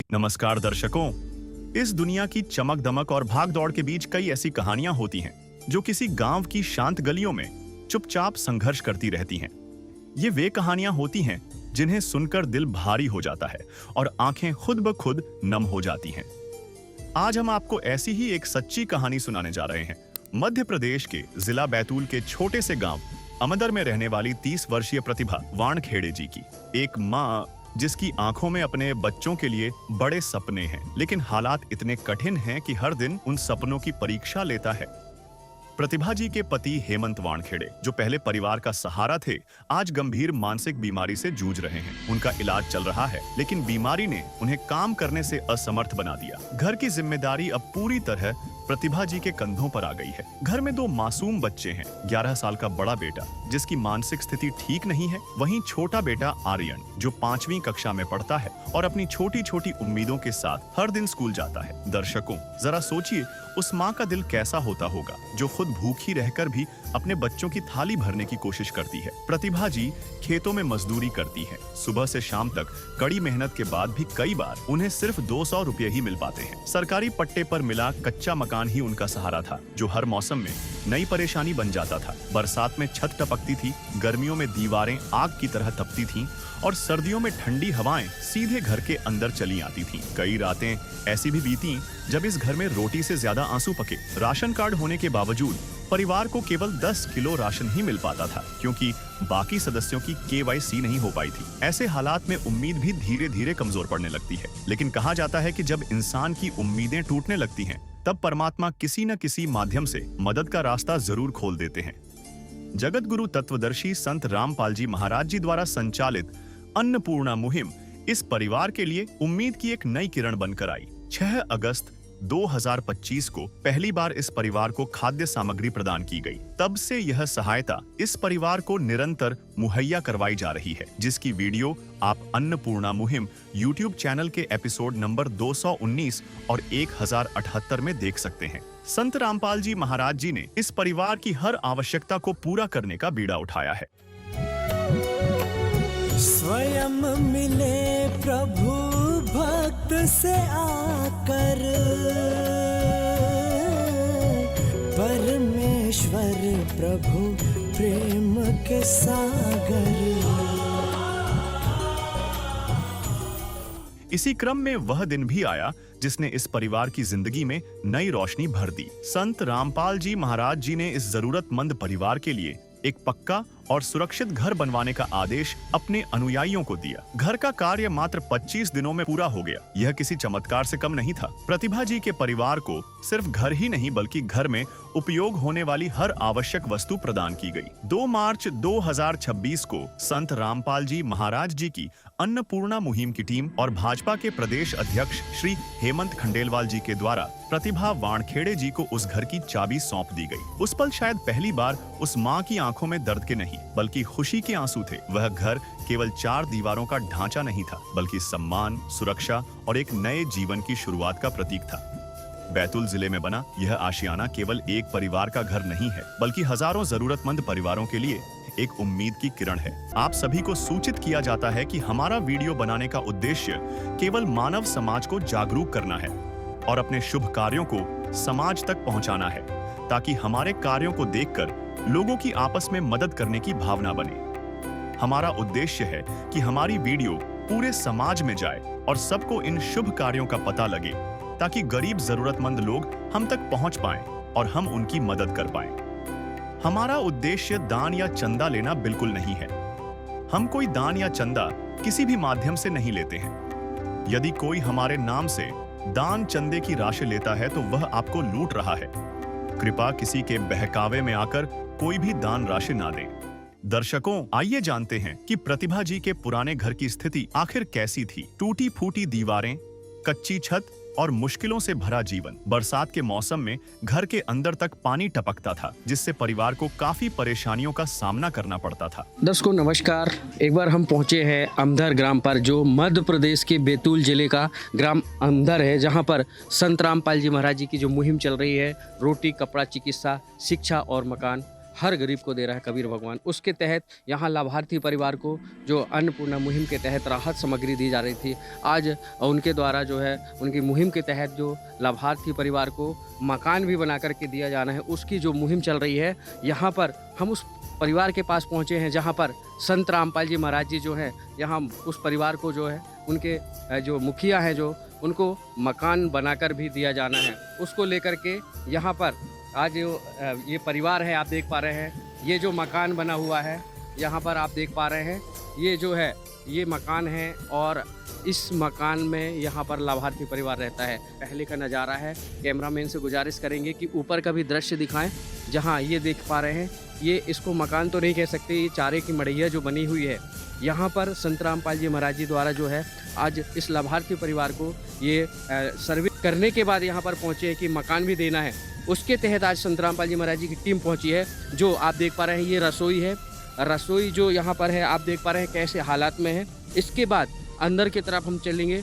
नमस्कार दर्शकों। इस दुनिया की चमक दमक और भाग दौड़ के बीच कई ऐसी कहानियां होती हैं जो किसी गांव की शांत गलियों में चुपचाप संघर्ष करती रहती हैं। ये वे कहानियां होती हैं जिन्हें सुनकर दिल भारी हो जाता है और आंखें खुद ब खुद नम हो जाती हैं। आज हम आपको ऐसी ही एक सच्ची कहानी सुनाने जा रहे हैं। मध्य प्रदेश के जिला बैतूल के छोटे से गांव अमदर में रहने वाली 30 वर्षीय प्रतिभा वानखेड़े जी की। एक माँ जिसकी आंखों में अपने बच्चों के लिए बड़े सपने हैं, लेकिन हालात इतने कठिन हैं कि हर दिन उन सपनों की परीक्षा लेता है। प्रतिभा जी के पति हेमंत वानखेड़े, जो पहले परिवार का सहारा थे, आज गंभीर मानसिक बीमारी से जूझ रहे हैं। उनका इलाज चल रहा है, लेकिन बीमारी ने उन्हें काम करने से असमर्थ बना दिया। घर की जिम्मेदारी अब पूरी तरह प्रतिभा जी के कंधों पर आ गई है। घर में 2 मासूम बच्चे हैं। 11 साल का बड़ा बेटा जिसकी मानसिक स्थिति ठीक नहीं है, वहीं छोटा बेटा आर्यन जो 5वीं कक्षा में पढ़ता है और अपनी छोटी छोटी उम्मीदों के साथ हर दिन स्कूल जाता है। दर्शकों, जरा सोचिए उस माँ का दिल कैसा होता होगा जो खुद भूखी रहकर भी अपने बच्चों की थाली भरने की कोशिश करती है। प्रतिभा जी खेतों में मजदूरी करती है। सुबह से शाम तक कड़ी मेहनत के बाद भी कई बार उन्हें सिर्फ 200 रुपये ही मिल पाते हैं। सरकारी पट्टे पर मिला कच्चा मकान ही उनका सहारा था, जो हर मौसम में नई परेशानी बन जाता था। बरसात में छत टपकती थी, गर्मियों में दीवारें आग की तरह तपती थीं और सर्दियों में ठंडी हवाएं सीधे घर के अंदर चली आती थीं। कई रातें ऐसी भी बीती जब इस घर में रोटी से ज्यादा आंसू पके। राशन कार्ड होने के बावजूद परिवार को केवल 10 किलो राशन ही मिल पाता था, क्योंकि बाकी सदस्यों की KYC नहीं हो पाई थी। ऐसे हालात में उम्मीद भी धीरे धीरे कमजोर पड़ने लगती है। लेकिन कहा जाता है कि जब इंसान की उम्मीदें टूटने लगती हैं, तब परमात्मा किसी न किसी माध्यम से मदद का रास्ता जरूर खोल देते हैं। जगत गुरु तत्वदर्शी संत रामपाल जी महाराज जी द्वारा संचालित अन्नपूर्णा मुहिम इस परिवार के लिए उम्मीद की एक नई किरण बनकर आई। 6 अगस्त 2025 को पहली बार इस परिवार को खाद्य सामग्री प्रदान की गई। तब से यह सहायता इस परिवार को निरंतर मुहैया करवाई जा रही है, जिसकी वीडियो आप अन्नपूर्णा मुहिम YouTube चैनल के एपिसोड नंबर 219 और 1078 में देख सकते हैं। संत रामपाल जी महाराज जी ने इस परिवार की हर आवश्यकता को पूरा करने का बीड़ा उठाया है। स्वयं मिले प्रभु भक्त से आकर, परमेश्वर प्रभु प्रेम के सागर। इसी क्रम में वह दिन भी आया जिसने इस परिवार की जिंदगी में नई रोशनी भर दी। संत रामपाल जी महाराज जी ने इस जरूरतमंद परिवार के लिए एक पक्का और सुरक्षित घर बनवाने का आदेश अपने अनुयायियों को दिया। घर का कार्य मात्र 25 दिनों में पूरा हो गया। यह किसी चमत्कार से कम नहीं था। प्रतिभा जी के परिवार को सिर्फ घर ही नहीं, बल्कि घर में उपयोग होने वाली हर आवश्यक वस्तु प्रदान की गई। 2 मार्च 2026 को संत रामपाल जी महाराज जी की अन्नपूर्णा मुहिम की टीम और भाजपा के प्रदेश अध्यक्ष श्री हेमंत खंडेलवाल जी के द्वारा प्रतिभा वानखेड़े जी को उस घर की चाबी सौंप दी गई। उस पल शायद पहली बार उस माँ की आंखों में दर्द के नहीं, बल्कि खुशी के आंसू थे। वह घर केवल 4 दीवारों का ढांचा नहीं था, बल्कि सम्मान, सुरक्षा और एक नए जीवन की शुरुआत का प्रतीक था। बैतूल जिले में बना यह आशियाना केवल एक परिवार का घर नहीं है, बल्कि हजारों जरूरतमंद परिवारों के लिए एक उम्मीद की किरण है। आप सभी को सूचित किया जाता है कि हमारा वीडियो बनाने का उद्देश्य केवल मानव समाज को जागरूक करना है और अपने शुभ कार्यों को समाज तक पहुंचाना है, ताकि हमारे कार्यों को देखकर लोगों की आपस में मदद करने की भावना बने। हमारा उद्देश्य है कि हमारी वीडियो पूरे समाज में जाए और सबको इन शुभ कार्यों का पता लगे, ताकि गरीब जरूरतमंद लोग हम तक पहुंच पाएं और हम उनकी मदद कर पाएं। हमारा उद्देश्य दान या चंदा लेना बिल्कुल नहीं है। हम कोई दान या चंदा किसी भी माध्यम से नहीं लेते हैं। यदि कोई हमारे नाम से दान चंदे की राशि लेता है तो वह आपको लूट रहा है। कृपया किसी के बहकावे में आकर कोई भी दान राशि ना दें। दर्शकों, आइए जानते हैं कि प्रतिभा जी के पुराने घर की स्थिति आखिर कैसी थी। टूटी फूटी दीवारें, कच्ची छत और मुश्किलों से भरा जीवन। बरसात के मौसम में घर के अंदर तक पानी टपकता था, जिससे परिवार को काफी परेशानियों का सामना करना पड़ता था। दर्शकों नमस्कार। एक बार हम पहुंचे हैं अमदर ग्राम पर, जो मध्य प्रदेश के बैतूल जिले का ग्राम अमदर है, जहां पर संत रामपाल जी महाराज जी की जो मुहिम चल रही है, रोटी, कपड़ा, चिकित्सा, शिक्षा और मकान, हर गरीब को दे रहा है कबीर भगवान। उसके तहत यहाँ लाभार्थी परिवार को जो अन्नपूर्णा मुहिम के तहत राहत सामग्री दी जा रही थी, आज उनके द्वारा जो है उनकी मुहिम के तहत जो लाभार्थी परिवार को मकान भी बना करके दिया जाना है, उसकी जो मुहिम चल रही है, यहाँ पर हम उस परिवार के पास पहुँचे हैं जहाँ पर संत रामपाल जी महाराज जी जो हैं, यहाँ उस परिवार को जो है उनके जो मुखिया हैं जो उनको मकान बनाकर भी दिया जाना है, उसको लेकर के यहाँ पर आज ये परिवार है, आप देख पा रहे हैं ये जो मकान बना हुआ है, यहाँ पर आप देख पा रहे हैं ये जो है ये मकान है और इस मकान में यहाँ पर लाभार्थी परिवार रहता है। पहले का नज़ारा है, कैमरामैन से गुजारिश करेंगे कि ऊपर का भी दृश्य दिखाएं, जहाँ ये देख पा रहे हैं ये इसको मकान तो नहीं कह सकते, ये चारे की मड़ैया जो बनी हुई है, यहाँ पर संत रामपाल जी महाराज जी द्वारा जो है आज इस लाभार्थी परिवार को ये सर्विस करने के बाद यहाँ पर पहुँचे हैं कि मकान भी देना है। उसके तहत आज संत रामपाल जी महाराज जी की टीम पहुँची है। जो आप देख पा रहे हैं ये रसोई है, रसोई जो यहाँ पर है आप देख पा रहे हैं कैसे हालात में है। इसके बाद अंदर की तरफ हम चलेंगे,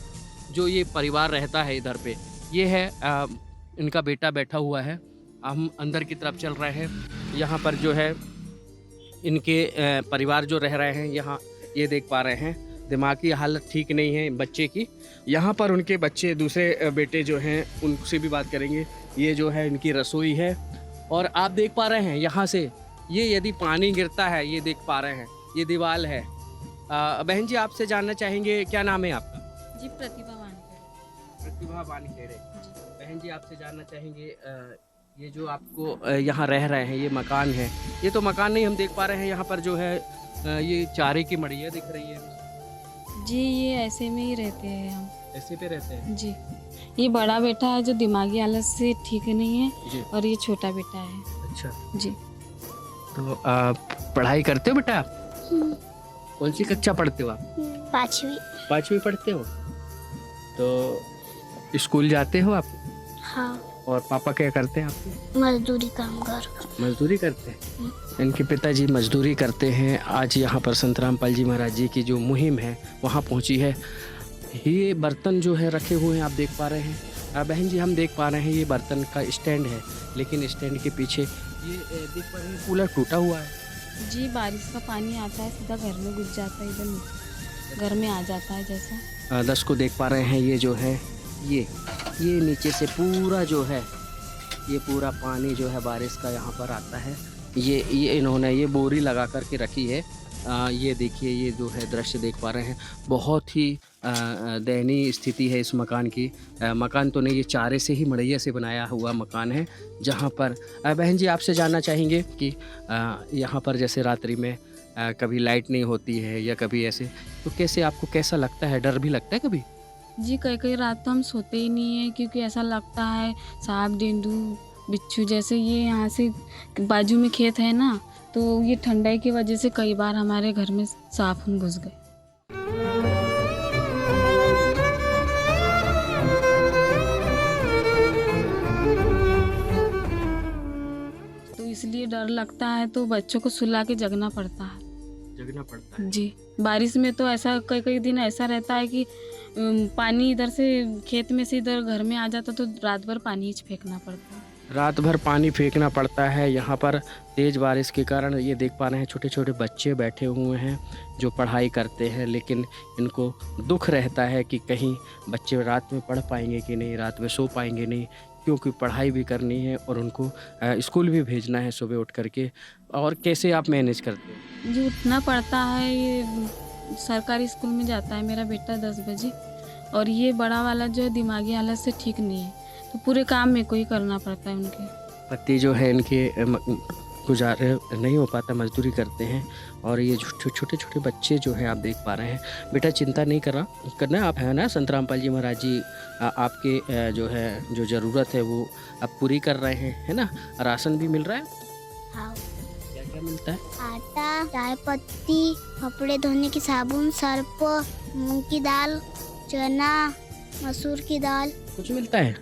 जो ये परिवार रहता है इधर पे, ये है इनका बेटा बैठा हुआ है। हम अंदर की तरफ चल रहे हैं, यहाँ पर जो है इनके परिवार जो रह रहे हैं यहाँ, ये देख पा रहे हैं दिमागी हालत ठीक नहीं है बच्चे की। यहाँ पर उनके बच्चे दूसरे बेटे जो हैं उनसे भी बात करेंगे। ये जो है इनकी रसोई है और आप देख पा रहे हैं यहाँ से ये यदि पानी गिरता है, ये देख पा रहे हैं ये दीवार है। बहन जी आपसे जानना चाहेंगे, क्या नाम है आपका? जी प्रतिभा वानखेड़े। प्रतिभा वानखेड़े। बहन जी आपसे जानना चाहेंगे ये जो आपको यहाँ रह रहे हैं ये मकान है, ये तो मकान नहीं हम देख पा रहे हैं, यहाँ पर जो है ये चारे की मड़ैया दिख रही है। जी ये ऐसे में ही रहते हैं हम, ऐसे पे रहते हैं जी। ये बड़ा बेटा है जो दिमागी हालत से ठीक नहीं है जी। और ये छोटा बेटा है। अच्छा, जी। तो पढ़ाई करते हो बेटा आप? कौन सी कक्षा पढ़ते हो आप? 5वीं पढ़ते हो। तो स्कूल जाते हो आप? हाँ। और पापा क्या करते हैं आपके? मजदूरी काम कर। मजदूरी करते हैं। इनके पिताजी मजदूरी करते हैं। आज यहाँ पर संत रामपाल जी महाराज जी की जो मुहिम है वहाँ पहुँची है। ये बर्तन जो है रखे हुए हैं आप देख पा रहे हैं। बहन जी हम देख पा रहे हैं ये बर्तन का स्टैंड है, लेकिन स्टैंड के पीछे ये देख पा रहे हैं कूलर टूटा हुआ है। जी बारिश का पानी आता है सीधा घर में घुस जाता है, इधर नीचे घर में आ जाता है जैसा। 10 को देख पा रहे हैं ये जो है ये नीचे से पूरा जो है ये पूरा पानी जो है बारिश का यहाँ पर आता है। ये इन्होंने ये बोरी लगा कर के रखी है। ये देखिए ये जो है दृश्य देख पा रहे हैं, बहुत ही दयनीय स्थिति है इस मकान की। मकान तो नहीं, ये चारे से ही मड़ैया से बनाया हुआ मकान है। जहाँ पर बहन जी आपसे जानना चाहेंगे कि यहाँ पर जैसे रात्रि में कभी लाइट नहीं होती है या कभी ऐसे, तो कैसे आपको कैसा लगता है? डर भी लगता है कभी? जी कई रात तो हम सोते ही नहीं है, क्योंकि ऐसा लगता है सांप तेंदू बिच्छू जैसे। ये यहाँ से बाजू में खेत है ना, तो ये ठंडाई की वजह से कई बार हमारे घर में सांप हम घुस गए। तो इसलिए डर लगता है, तो बच्चों को सुला के जगना पड़ता है। जी बारिश में तो ऐसा कई दिन ऐसा रहता है कि पानी इधर से खेत में से इधर घर में आ जाता, तो रात भर पानी फेंकना पड़ता है। रात भर पानी फेंकना पड़ता है। यहाँ पर तेज़ बारिश के कारण ये देख पा रहे हैं छोटे छोटे बच्चे बैठे हुए हैं जो पढ़ाई करते हैं, लेकिन इनको दुख रहता है कि कहीं बच्चे रात में पढ़ पाएंगे कि नहीं, रात में सो पाएंगे नहीं, क्योंकि पढ़ाई भी करनी है और उनको स्कूल भी भेजना है सुबह उठ करके। और कैसे आप मैनेज करते हो? जी उठना पड़ता है। ये सरकारी स्कूल में जाता है मेरा बेटा 10 बजे, और ये बड़ा वाला जो है दिमागी हालत से ठीक नहीं है, तो पूरे काम में को ही करना पड़ता है। उनके पति जो है इनके गुजारे नहीं हो पाता, मजदूरी करते हैं। और ये छोटे छोटे बच्चे जो हैं आप देख पा रहे हैं। बेटा चिंता नहीं करना आप है ना, संत रामपाल जी महाराज जी आपके जो है जो ज़रूरत है वो आप पूरी कर रहे हैं, है ना? राशन भी मिल रहा है? हाँ। क्या क्या मिलता है? आटा, चाय पत्ती, कपड़े धोने की साबुन, सर्फ, मूंग की दाल, चना, मसूर की दाल। कुछ मिलता है?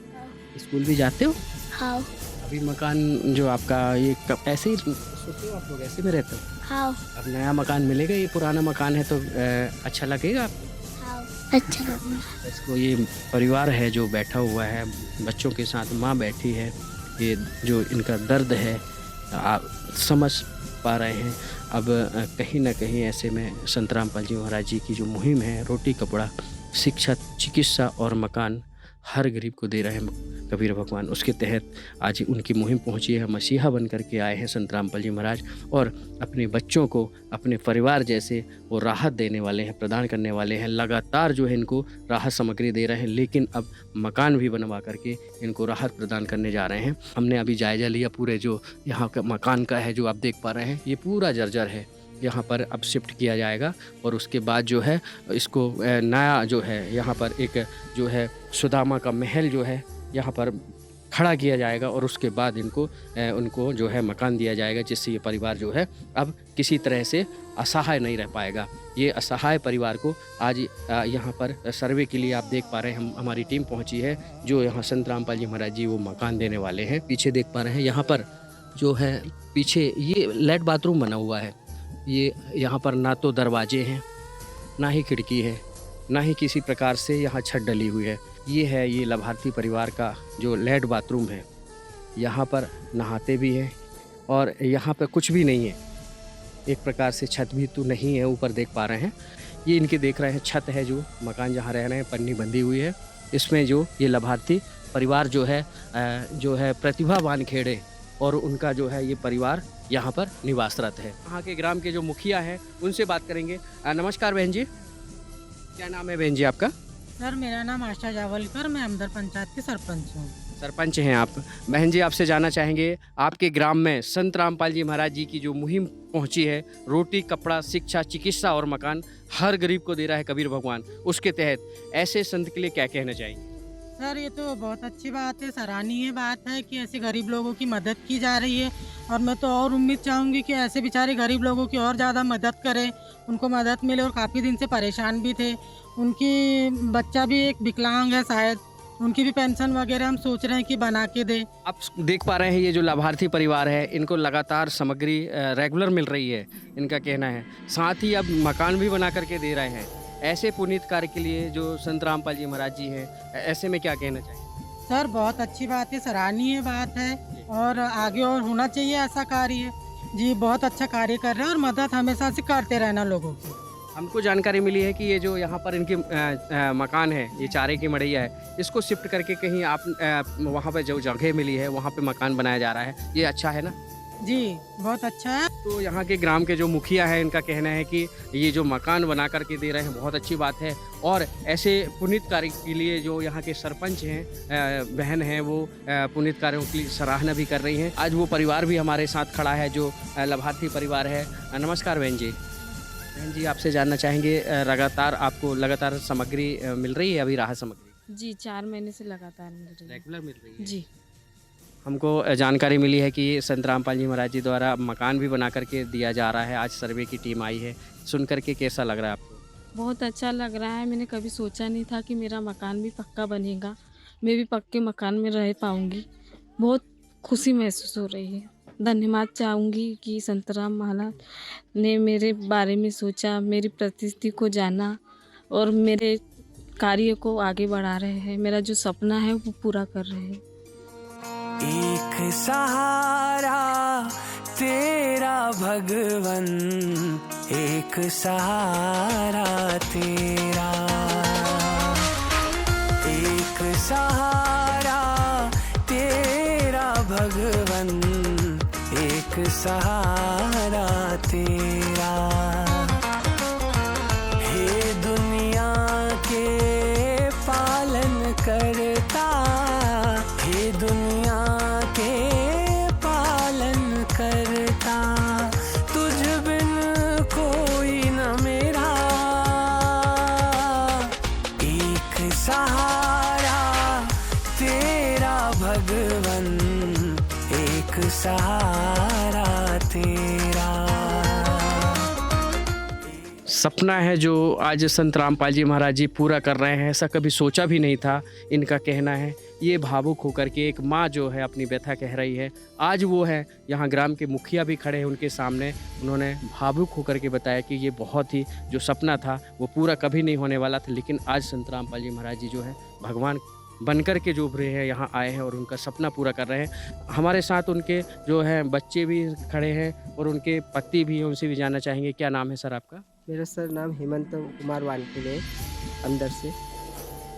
स्कूल भी जाते हो? हाँ। अभी मकान जो आपका ये कब ऐसे ही सोते हो आप लोग, ऐसे में रहते हो? हाँ। अब नया मकान मिलेगा, ये पुराना मकान है तो अच्छा लगेगा आपको? हाँ अच्छा लगेगा। इसको ये परिवार है जो बैठा हुआ है बच्चों के साथ, माँ बैठी है, ये जो इनका दर्द है समझ पा रहे हैं। अब कहीं ना कहीं ऐसे में संत रामपाल जी महाराज जी की जो मुहिम है, रोटी कपड़ा शिक्षा चिकित्सा और मकान हर गरीब को दे रहे हैं कबीर भगवान, उसके तहत आज उनकी मुहिम पहुंची है। मसीहा बन करके आए हैं संत रामपाल जी महाराज और अपने बच्चों को अपने परिवार जैसे वो राहत देने वाले हैं, प्रदान करने वाले हैं। लगातार जो है इनको राहत सामग्री दे रहे हैं, लेकिन अब मकान भी बनवा करके इनको राहत प्रदान करने जा रहे हैं। हमने अभी जायज़ा लिया पूरे जो यहाँ का मकान का है, जो आप देख पा रहे हैं ये पूरा जर्जर है। यहाँ पर अब शिफ्ट किया जाएगा और उसके बाद जो है इसको नया जो है यहाँ पर एक जो है सुदामा का महल जो है यहाँ पर खड़ा किया जाएगा और उसके बाद उनको जो है मकान दिया जाएगा, जिससे ये परिवार जो है अब किसी तरह से असहाय नहीं रह पाएगा। ये असहाय परिवार को आज यहाँ पर सर्वे के लिए आप देख पा रहे हैं, हमारी टीम पहुँची है जो यहाँ संत रामपाल जी महाराज जी वो मकान देने वाले हैं। पीछे देख पा रहे हैं यहाँ पर जो है पीछे ये लेट बाथरूम बना हुआ है। ये यहाँ पर ना तो दरवाजे हैं, ना ही खिड़की है, ना ही किसी प्रकार से यहाँ छत डली हुई है। ये लाभार्थी परिवार का जो लेट बाथरूम है, यहाँ पर नहाते भी हैं और यहाँ पर कुछ भी नहीं है, एक प्रकार से छत भी तो नहीं है। ऊपर देख पा रहे हैं ये इनके देख रहे हैं छत है, जो मकान जहाँ रह रहे हैं पन्नी बंधी हुई है। इसमें जो ये लाभार्थी परिवार जो है प्रतिभावान खेड़े और उनका जो है ये परिवार यहाँ पर निवासरत है। यहाँ के ग्राम के जो मुखिया हैं उनसे बात करेंगे। नमस्कार बहन जी, क्या नाम है बहन जी आपका? सर मेरा नाम आशा जावलकर, मैं अमदर पंचायत की सरपंच हूँ। सरपंच हैं आप। बहन जी आपसे जानना चाहेंगे, आपके ग्राम में संत रामपाल जी महाराज जी की जो मुहिम पहुंची है, रोटी कपड़ा शिक्षा चिकित्सा और मकान हर गरीब को दे रहा है कबीर भगवान, उसके तहत ऐसे संत के लिए क्या कहना चाहिए? सर ये तो बहुत अच्छी बात है, सराहनीय बात है कि ऐसे गरीब लोगों की मदद की जा रही है और मैं तो और उम्मीद चाहूँगी कि ऐसे बेचारे गरीब लोगों की और ज़्यादा मदद करें, उनको मदद मिले। और काफ़ी दिन से परेशान भी थे, उनकी बच्चा भी एक विकलांग है, शायद उनकी भी पेंशन वगैरह हम सोच रहे हैं कि बना के दें। आप देख पा रहे हैं ये जो लाभार्थी परिवार है, इनको लगातार सामग्री रेगुलर मिल रही है, इनका कहना है। साथ ही अब मकान भी बना करके दे रहे हैं। ऐसे पुनीत कार्य के लिए जो संत रामपाल जी महाराज जी हैं, ऐसे में क्या कहना चाहिए? सर बहुत अच्छी बात है, सराहनीय बात है और आगे और होना चाहिए ऐसा कार्य जी। बहुत अच्छा कार्य कर रहे हैं और मदद हमेशा से करते रहना लोगों की। हमको जानकारी मिली है कि ये जो यहाँ पर इनकी मकान है, ये चारे की मड़ैया है, इसको शिफ्ट करके कहीं आप वहाँ पे जो जगह मिली है वहाँ पे मकान बनाया जा रहा है, ये अच्छा है ना? जी बहुत अच्छा है। तो यहाँ के ग्राम के जो मुखिया है, इनका कहना है कि ये जो मकान बना करके दे रहे हैं बहुत अच्छी बात है और ऐसे पुनीत कार्य के लिए जो यहाँ के सरपंच हैं बहन हैं, वो पुनीत कार्यों की सराहना भी कर रही हैं। आज वो परिवार भी हमारे साथ खड़ा है जो लाभार्थी परिवार है। नमस्कार बहन जी। बहन जी आपसे जानना चाहेंगे, आपको लगातार सामग्री मिल रही है, अभी राहत सामग्री? जी 4 महीने से लगातार मिल रही है। रेगुलर मिल रही है जी। हमको जानकारी मिली है कि संत रामपाल जी महाराज जी द्वारा मकान भी बना करके दिया जा रहा है। आज सर्वे की टीम आई है, सुन करके कैसा लग रहा है आपको? बहुत अच्छा लग रहा है। मैंने कभी सोचा नहीं था कि मेरा मकान भी पक्का बनेगा, मैं भी पक्के मकान में रह पाऊँगी। बहुत खुशी महसूस हो रही है। धन्यवाद चाहूँगी कि संत राम महाराज ने मेरे बारे में सोचा, मेरी परिस्थिति को जाना और मेरे कार्य को आगे बढ़ा रहे हैं। मेरा जो सपना है वो पूरा कर रहे हैं। एक सहारा तेरा भगवन, एक सहारा तेरा, एक सहारा तेरा भगवन, एक सहारा तेरा। हे दुनिया के पालन करता, हे दुनिया के पालन करता, तुझ बिन कोई न मेरा। एक सहारा तेरा भगवन, एक सहारा तेरा। सपना है जो आज संत रामपाल जी महाराज जी पूरा कर रहे हैं, ऐसा कभी सोचा भी नहीं था, इनका कहना है। ये भावुक होकर के एक माँ जो है अपनी व्यथा कह रही है। आज वो है यहाँ ग्राम के मुखिया भी खड़े हैं उनके सामने, उन्होंने भावुक होकर के बताया कि ये बहुत ही जो सपना था वो पूरा कभी नहीं होने वाला था, लेकिन आज संत रामपाल जी महाराज जी जो है भगवान बनकर के जो उभरे हैं, यहाँ आए हैं और उनका सपना पूरा कर रहे हैं। हमारे साथ उनके जो हैं बच्चे भी खड़े हैं और उनके पति भी हैं, उनसे भी जानना चाहेंगे। क्या नाम है सर आपका? मेरा सर नाम हेमंत कुमार वानखेड़े अंदर से।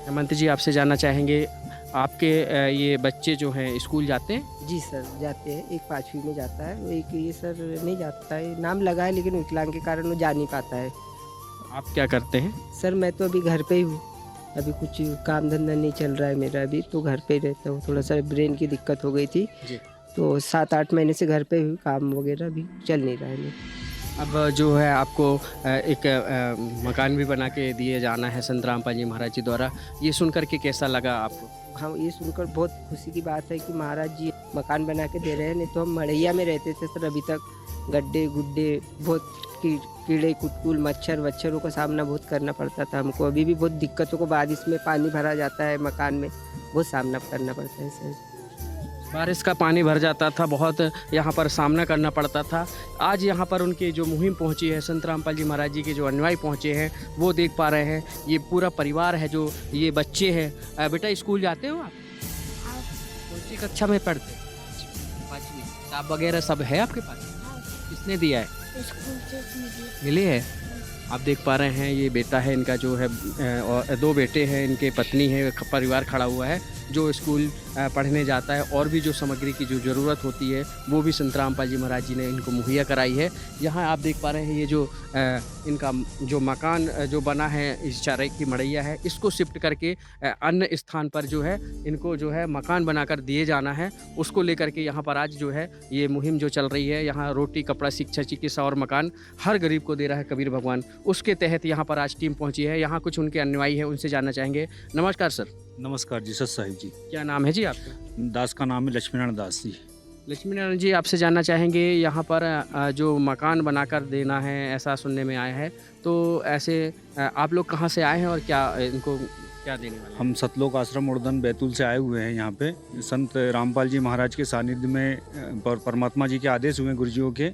हेमंत जी, आपसे जानना चाहेंगे, आपके ये बच्चे जो हैं स्कूल जाते हैं? जी सर जाते हैं, एक 5वीं में जाता है, वो एक ये सर नहीं जाता है, नाम लगा है लेकिन विकलांग के कारण वो जा नहीं पाता है। आप क्या करते हैं? सर मैं तो अभी घर पे ही हूँ, अभी कुछ काम धंधा नहीं चल रहा है मेरा, अभी तो घर पे ही रहता हूँ। थोड़ा सा ब्रेन की दिक्कत हो गई थी जी। तो 7-8 महीने से घर पे हूँ, काम वगैरह भी चल नहीं रहा है मेरा। अब जो है आपको एक मकान भी बना के दिए जाना है संत रामपाल जी महाराज जी द्वारा, ये सुनकर के कैसा लगा आपको? हाँ, ये सुनकर बहुत खुशी की बात है कि महाराज जी मकान बना के दे रहे हैं। नहीं तो हम मड़ैया में रहते थे सर, अभी तक गड्ढे गुड्ढे बहुत कीड़े कुटकुल मच्छर वच्छरों का सामना बहुत करना पड़ता था हमको। अभी भी बहुत दिक्कतों को, बारिश में पानी भरा जाता है मकान में, बहुत सामना करना पड़ता है सर। बारिश का पानी भर जाता था, बहुत यहाँ पर सामना करना पड़ता था। आज यहाँ पर उनकी जो मुहिम पहुँची है, संत रामपाल जी महाराज जी के जो अनुयायी पहुँचे हैं, वो देख पा रहे हैं। ये पूरा परिवार है, जो ये बच्चे हैं। बेटा स्कूल जाते हो आप? कौन सी कक्षा में पढ़ते? 5वीं। किताब वगैरह सब है आपके पास? किसने दिया है? स्कूल से मिली है। आप देख पा रहे हैं ये बेटा है इनका जो है, और 2 बेटे हैं, इनके पत्नी है, परिवार खड़ा हुआ है जो स्कूल पढ़ने जाता है। और भी जो सामग्री की जो ज़रूरत होती है वो भी संत रामपाल जी महाराज जी ने इनको मुहैया कराई है। यहाँ आप देख पा रहे हैं ये जो इनका जो मकान जो बना है, इस चारे की मड़ैया है, इसको शिफ्ट करके अन्य स्थान पर जो है इनको जो है मकान बनाकर दिए जाना है। उसको लेकर के यहाँ पर आज जो है ये मुहिम जो चल रही है, यहाँ रोटी कपड़ा शिक्षा चिकित्सा और मकान हर गरीब को दे रहा है कबीर भगवान, उसके तहत यहाँ पर आज टीम पहुँची है। यहाँ कुछ उनके अनुयायी हैं, उनसे जानना चाहेंगे। नमस्कार सर। नमस्कार जी, सत साहिब जी। क्या नाम है जी आपका? दास का नाम है लक्ष्मीनारायण दास जी। लक्ष्मीनारायण जी, आपसे जानना चाहेंगे, यहाँ पर जो मकान बनाकर देना है ऐसा सुनने में आया है, तो ऐसे आप लोग कहाँ से आए हैं और क्या इनको क्या देने वाले हैं? हम सतलोक आश्रम उड़दन बैतूल से आए हुए हैं। यहाँ पे संत रामपाल जी महाराज के सानिध्य में परमात्मा जी के आदेश हुए गुरुजियों के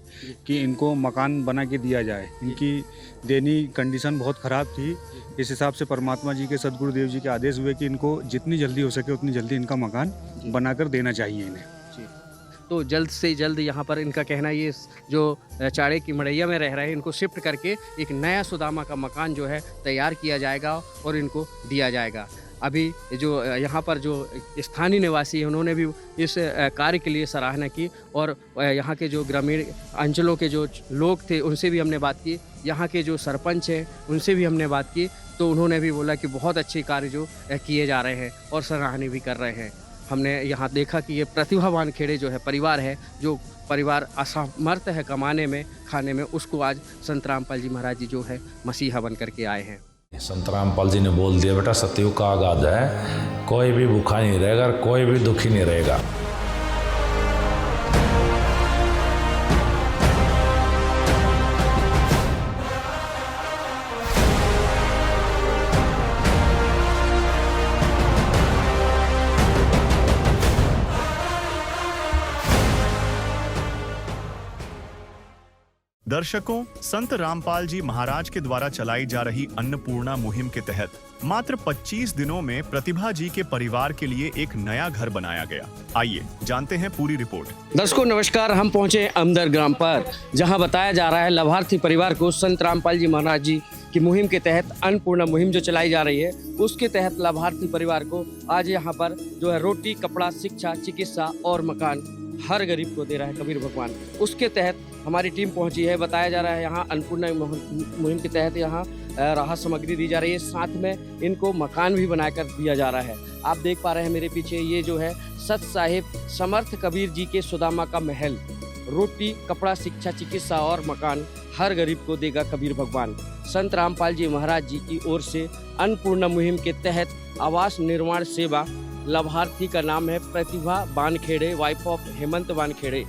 कि इनको मकान बना के दिया जाए। इनकी दैनीय कंडीशन बहुत ख़राब थी, इस हिसाब से परमात्मा जी के सदगुरुदेव जी के आदेश हुए कि इनको जितनी जल्दी हो सके उतनी जल्दी इनका मकान बनाकर देना चाहिए इन्हें। तो जल्द से जल्द यहाँ पर इनका कहना है, ये जो चाड़े की मड़ैया में रह रहे हैं, इनको शिफ्ट करके एक नया सुदामा का मकान जो है तैयार किया जाएगा और इनको दिया जाएगा। अभी जो यहाँ पर जो स्थानीय निवासी हैं, उन्होंने भी इस कार्य के लिए सराहना की और यहाँ के जो ग्रामीण अंचलों के जो लोग थे उनसे भी हमने बात की, यहाँ के जो सरपंच हैं उनसे भी हमने बात की, तो उन्होंने भी बोला कि बहुत अच्छे कार्य जो किए जा रहे हैं और सराहनीय भी कर रहे हैं। हमने यहाँ देखा कि ये प्रतिभावान खेड़े जो है परिवार है, जो परिवार असमर्थ है कमाने में खाने में, उसको आज संत रामपाल जी महाराज जी जो है मसीहा बन करके आए हैं। संत रामपाल जी ने बोल दिया, बेटा सतयुग का आगाज है, कोई भी भूखा नहीं रहेगा, कोई भी दुखी नहीं रहेगा। दर्शकों, संत रामपाल जी महाराज के द्वारा चलाई जा रही अन्नपूर्णा मुहिम के तहत मात्र 25 दिनों में प्रतिभा जी के परिवार के लिए एक नया घर बनाया गया। आइए जानते हैं पूरी रिपोर्ट। दर्शकों नमस्कार, हम पहुंचे अमदर ग्राम पर, जहां बताया जा रहा है लाभार्थी परिवार को संत रामपाल जी महाराज जी की मुहिम के तहत अन्नपूर्णा मुहिम जो चलाई जा रही है, उसके तहत लाभार्थी परिवार को आज यहाँ पर जो है रोटी कपड़ा शिक्षा चिकित्सा और मकान हर गरीब को दे रहा है कबीर भगवान। उसके तहत हमारी टीम पहुंची है। बताया जा रहा है यहाँ अन्नपूर्णा मुहिम के तहत यहाँ राहत सामग्री दी जा रही है, साथ में इनको मकान भी बनाकर दिया जा रहा है। आप देख पा रहे हैं मेरे पीछे, ये जो है सत साहिब समर्थ कबीर जी के सुदामा का महल, रोटी कपड़ा शिक्षा चिकित्सा और मकान हर गरीब को देगा कबीर भगवान। संत रामपाल जी महाराज जी की ओर से अन्नपूर्णा मुहिम के तहत आवास निर्माण सेवा, लाभार्थी का नाम है प्रतिभा वानखेड़े, वाइफ ऑफ हेमंत वानखेड़े,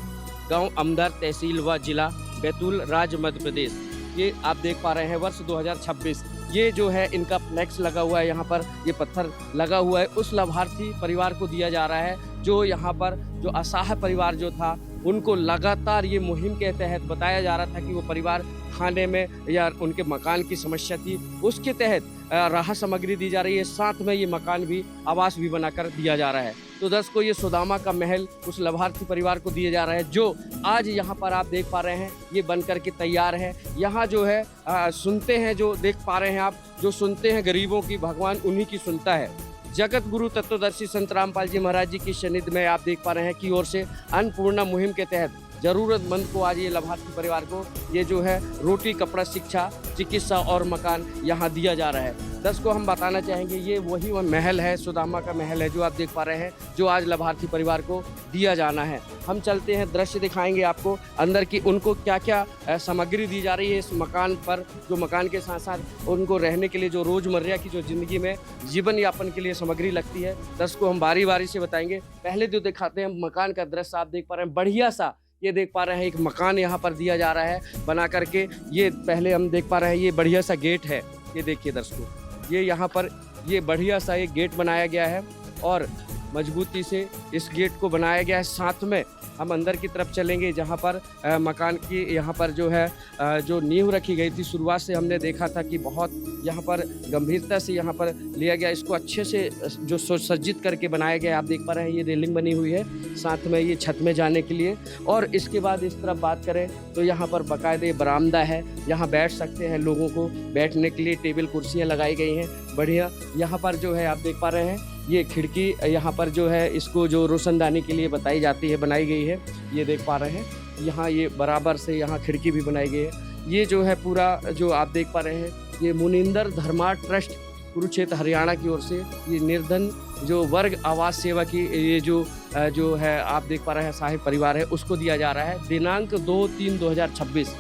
गांव अमदर, तहसील व जिला बैतूल, राज्य मध्य प्रदेश। ये आप देख पा रहे हैं वर्ष 2026। ये जो है इनका फ्लैक्स लगा हुआ है, यहाँ पर ये पत्थर लगा हुआ है, उस लाभार्थी परिवार को दिया जा रहा है जो यहाँ पर जो असहाय परिवार जो था, उनको लगातार ये मुहिम के तहत बताया जा रहा था कि वो परिवार खाने में या उनके मकान की समस्या थी, उसके तहत राहत सामग्री दी जा रही है। साथ में ये मकान भी, आवास भी बनाकर दिया जा रहा है। तो दर्शकों, ये सुदामा का महल उस लाभार्थी परिवार को दिया जा रहा है, जो आज यहाँ पर आप देख पा रहे हैं, ये बनकर के तैयार है। यहाँ जो है सुनते हैं, जो देख पा रहे हैं आप, जो सुनते हैं गरीबों की, भगवान उन्हीं की सुनता है। जगत गुरु तत्वदर्शी संत रामपाल जी महाराज जी की सानिध्य में आप देख पा रहे हैं की ओर से अन्नपूर्णा मुहिम के तहत ज़रूरतमंद को आज ये लाभार्थी परिवार को ये जो है रोटी, कपड़ा, शिक्षा, चिकित्सा और मकान यहाँ दिया जा रहा है। दर्शकों, हम बताना चाहेंगे ये वही महल है, सुदामा का महल है, जो आप देख पा रहे हैं, जो आज लाभार्थी परिवार को दिया जाना है। हम चलते हैं, दृश्य दिखाएंगे आपको अंदर की, उनको क्या क्या सामग्री दी जा रही है इस मकान पर, जो मकान के साथ साथ उनको रहने के लिए, जो रोज़मर्रा की जो ज़िंदगी में जीवन यापन के लिए सामग्री लगती है। दर्शकों, हम बारी बारी से बताएंगे। पहले जो दिखाते हैं मकान का दृश्य, आप देख पा रहे हैं, बढ़िया सा ये देख पा रहे हैं, एक मकान यहाँ पर दिया जा रहा है बना करके। ये पहले हम देख पा रहे हैं, ये बढ़िया सा गेट है। ये देखिए दर्शकों, ये यहाँ पर ये बढ़िया सा एक गेट बनाया गया है और मजबूती से इस गेट को बनाया गया है। साथ में हम अंदर की तरफ चलेंगे, जहाँ पर मकान की यहाँ पर जो है जो नींव रखी गई थी। शुरुआत से हमने देखा था कि बहुत यहाँ पर गंभीरता से यहाँ पर लिया गया, इसको अच्छे से जो सुसज्जित करके बनाया गया। आप देख पा रहे हैं, ये रेलिंग बनी हुई है, साथ में ये छत में जाने के लिए। और इसके बाद इस तरफ बात करें तो यहाँ पर बाकायदे बरामदा है, यहाँ बैठ सकते हैं, लोगों को बैठने के लिए टेबल कुर्सियाँ लगाई गई हैं बढ़िया। यहाँ पर जो है आप देख पा रहे हैं, ये खिड़की यहाँ पर जो है इसको जो रोशनदानी के लिए बताई जाती है, बनाई गई है। ये देख पा रहे हैं, यहाँ ये बराबर से यहाँ खिड़की भी बनाई गई है। ये जो है पूरा जो आप देख पा रहे हैं, ये मुनिंदर धर्मा ट्रस्ट कुरुक्षेत्र हरियाणा की ओर से ये निर्धन जो वर्ग आवास सेवा की ये जो है आप देख पा रहे हैं साहिब परिवार है, उसको दिया जा रहा है। दिनांक 2/3/2026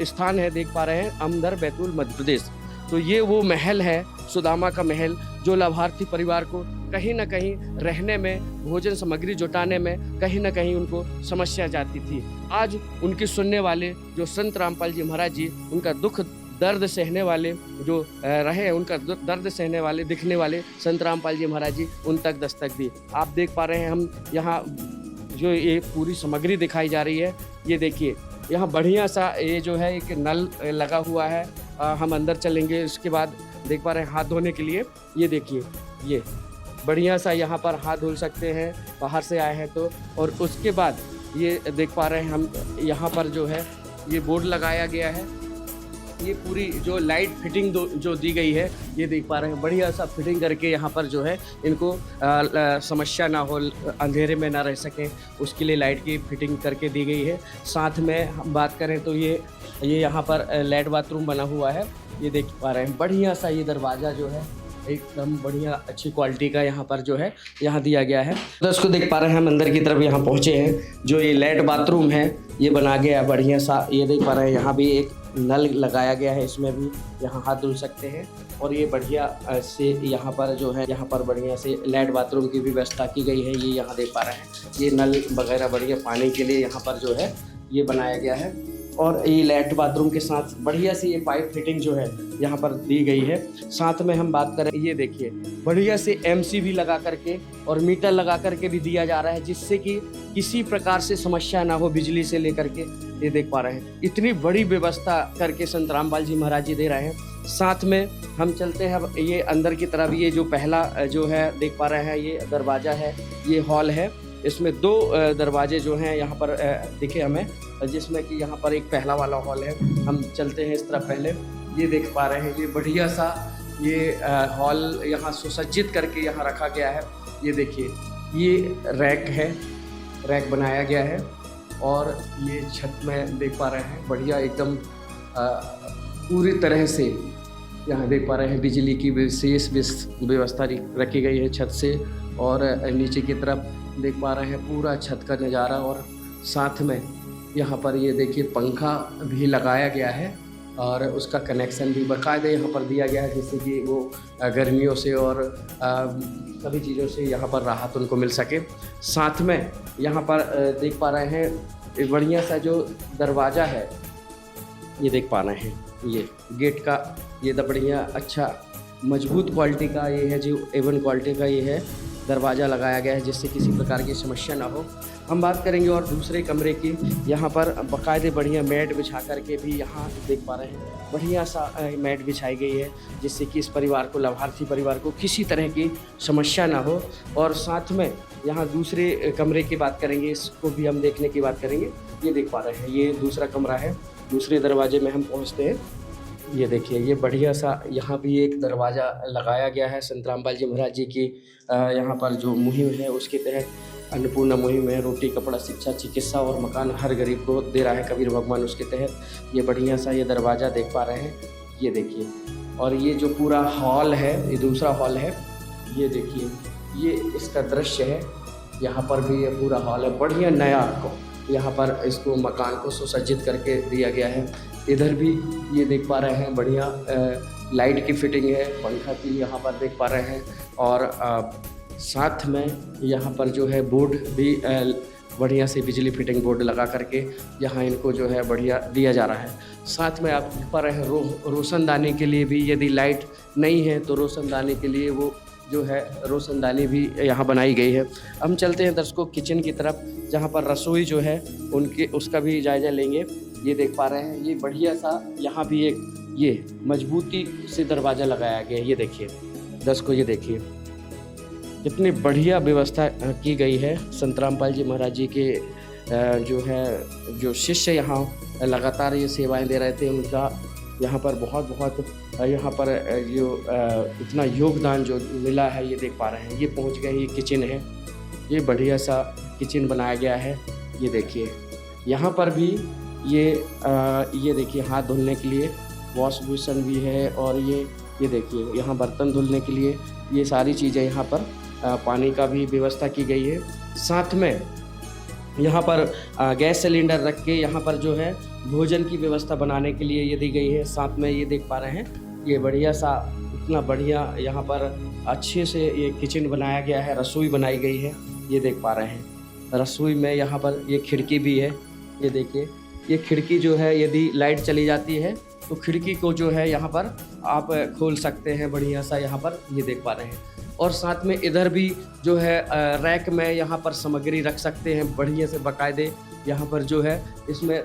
स्थान है, देख पा रहे हैं, अमदर बैतूल मध्य प्रदेश। तो ये वो महल है, सुदामा का महल, जो लाभार्थी परिवार को कहीं ना कहीं रहने में, भोजन सामग्री जुटाने में कहीं ना कहीं उनको समस्या जाती थी। आज उनकी सुनने वाले जो संत रामपाल जी महाराज जी, उनका दुख दर्द सहने वाले जो रहे, उनका दर्द सहने वाले, दिखने वाले संत रामपाल जी महाराज जी उन तक दस्तक दी। आप देख पा रहे हैं, हम यहाँ जो ये पूरी सामग्री दिखाई जा रही है, ये देखिए, यहाँ बढ़िया सा ये जो है एक नल लगा हुआ है। हम अंदर चलेंगे, उसके बाद देख पा रहे हैं हाथ धोने के लिए, ये देखिए, ये बढ़िया सा यहाँ पर हाथ धुल सकते हैं बाहर से आए हैं तो। और उसके बाद ये देख पा रहे हैं हम, यहाँ पर जो है ये बोर्ड लगाया गया है, ये पूरी जो लाइट फिटिंग जो दी गई है, ये देख पा रहे हैं, बढ़िया सा फिटिंग करके यहाँ पर जो है इनको समस्या ना हो, अंधेरे में ना रह सकें, उसके लिए लाइट की फिटिंग करके दी गई है। साथ में हम बात करें तो ये यहाँ पर लैट बाथरूम बना हुआ है, ये देख पा रहे हैं, बढ़िया सा ये दरवाज़ा जो है एकदम बढ़िया अच्छी क्वालिटी का यहाँ पर जो है यहाँ दिया गया है। तो इसको देख पा रहे हैं, हम अंदर की तरफ यहाँ पहुँचे हैं। जो ये लैट बाथरूम है ये बना गया है बढ़िया सा, ये देख पा रहे हैं, यहाँ भी एक नल लगाया गया है, इसमें भी यहाँ हाथ धुल सकते हैं। और ये बढ़िया से यहाँ पर जो है, यहाँ पर बढ़िया से लैट बाथरूम की भी व्यवस्था की गई है। ये यहाँ देख पा रहे हैं, ये नल वगैरह बढ़िया पानी के लिए यहाँ पर जो है ये बनाया गया है। और ये लैट बाथरूम के साथ बढ़िया सी ये पाइप फिटिंग जो है यहाँ पर दी गई है। साथ में हम बात करें, ये देखिए, बढ़िया से MC भी लगा करके और मीटर लगा करके भी दिया जा रहा है, जिससे कि किसी प्रकार से समस्या ना हो बिजली से लेकर के। ये देख पा रहे हैं, इतनी बड़ी व्यवस्था करके संत रामपाल जी महाराज जी दे रहे हैं। साथ में हम चलते हैं अब ये अंदर की तरफ, ये जो पहला जो है देख पा रहे हैं, ये दरवाज़ा है, ये हॉल है, इसमें 2 दरवाजे जो हैं यहाँ पर दिखे हमें, जिसमें कि यहाँ पर एक पहला वाला हॉल है। हम चलते हैं इस तरफ, पहले ये देख पा रहे हैं, ये बढ़िया सा ये हॉल यहाँ सुसज्जित करके यहाँ रखा गया है। ये देखिए, ये रैक है, रैक बनाया गया है। और ये छत में देख पा रहे हैं, बढ़िया एकदम पूरी तरह से यहाँ देख पा रहे हैं बिजली की विशेष व्यवस्था रखी गई है छत से। और नीचे की तरफ देख पा रहे हैं पूरा छत का नज़ारा। और साथ में यहाँ पर ये देखिए पंखा भी लगाया गया है और उसका कनेक्शन भी बाकायदे यहाँ पर दिया गया है, जिससे कि वो गर्मियों से और सभी चीज़ों से यहाँ पर राहत उनको मिल सके। साथ में यहाँ पर देख पा रहे हैं एक बढ़िया सा जो दरवाज़ा है, ये देख पा रहे हैं, ये गेट का ये बढ़िया अच्छा मजबूत क्वालिटी का ये है, जो A1 क्वालिटी का ये है। दरवाज़ा लगाया गया है जिससे किसी प्रकार की समस्या ना हो। हम बात करेंगे और दूसरे कमरे की। यहाँ पर बाकायदे बढ़िया मैट बिछा करके भी यहाँ देख पा रहे हैं बढ़िया सा मैट बिछाई गई है जिससे कि इस परिवार को, लाभार्थी परिवार को किसी तरह की समस्या ना हो। और साथ में यहाँ दूसरे कमरे की बात करेंगे, इसको भी हम देखने की बात करेंगे। ये देख पा रहे हैं, ये दूसरा कमरा है। दूसरे दरवाजे में हम पहुँचते हैं। ये देखिए, ये बढ़िया सा यहाँ भी एक दरवाज़ा लगाया गया है। संत रामपाल जी महाराज जी की यहाँ पर जो मुहिम है उसके तहत अन्नपूर्णा मुहिम है। रोटी, कपड़ा, शिक्षा, चिकित्सा और मकान हर गरीब को दे रहा है कबीर भगवान। उसके तहत ये बढ़िया सा ये दरवाज़ा देख पा रहे हैं, ये देखिए। और ये जो पूरा हॉल है, ये दूसरा हॉल है, ये देखिए, ये इसका दृश्य है। यहाँ पर भी ये पूरा हॉल है, बढ़िया नया यहाँ पर इसको मकान को सुसज्जित करके दिया गया है। इधर भी ये देख पा रहे हैं बढ़िया लाइट की फिटिंग है, पंखा की यहाँ पर देख पा रहे हैं। और साथ में यहाँ पर जो है बोर्ड भी बढ़िया से बिजली फिटिंग बोर्ड लगा करके यहाँ इनको जो है बढ़िया दिया जा रहा है। साथ में आप देख पा रहे हैं रोशनदानी के लिए भी, यदि लाइट नहीं है तो रोशनदानी के लिए वो जो है रोशनदानी भी यहाँ बनाई गई है। हम चलते हैं दर्शकों किचन की तरफ, जहाँ पर रसोई जो है उसका भी जायज़ा लेंगे। ये देख पा रहे हैं, ये बढ़िया सा यहाँ भी एक ये मजबूती से दरवाज़ा लगाया गया है। ये देखिए दर्शकों, ये देखिए कितनी बढ़िया व्यवस्था की गई है। संत रामपाल जी महाराज जी के जो शिष्य यहाँ लगातार ये सेवाएं दे रहे थे, उनका यहाँ पर बहुत यहाँ पर जो इतना योगदान जो मिला है ये देख पा रहे हैं। ये पहुँच गए, ये किचन है, ये बढ़िया सा किचन बनाया गया है। ये देखिए, यहाँ पर भी ये देखिए हाथ धुलने के लिए वॉश बेसिन भी है। और ये देखिए यहाँ बर्तन धुलने के लिए ये सारी चीज़ें, यहाँ पर पानी का भी व्यवस्था की गई है। साथ में यहाँ पर गैस सिलेंडर रख के यहाँ पर जो है भोजन की व्यवस्था बनाने के लिए ये दी गई है। साथ में ये देख पा रहे हैं, ये बढ़िया सा इतना बढ़िया यहाँ पर अच्छे से ये किचन बनाया गया है, रसोई बनाई गई है। ये देख पा रहे हैं रसोई में यहाँ पर ये खिड़की भी है। ये देखिए, ये खिड़की जो है यदि लाइट चली जाती है तो खिड़की को जो है यहाँ पर आप खोल सकते हैं बढ़िया सा, यहाँ पर ये देख पा रहे हैं। और साथ में इधर भी जो है रैक में यहाँ पर सामग्री रख सकते हैं बढ़िया से बाकायदे। यहाँ पर जो है इसमें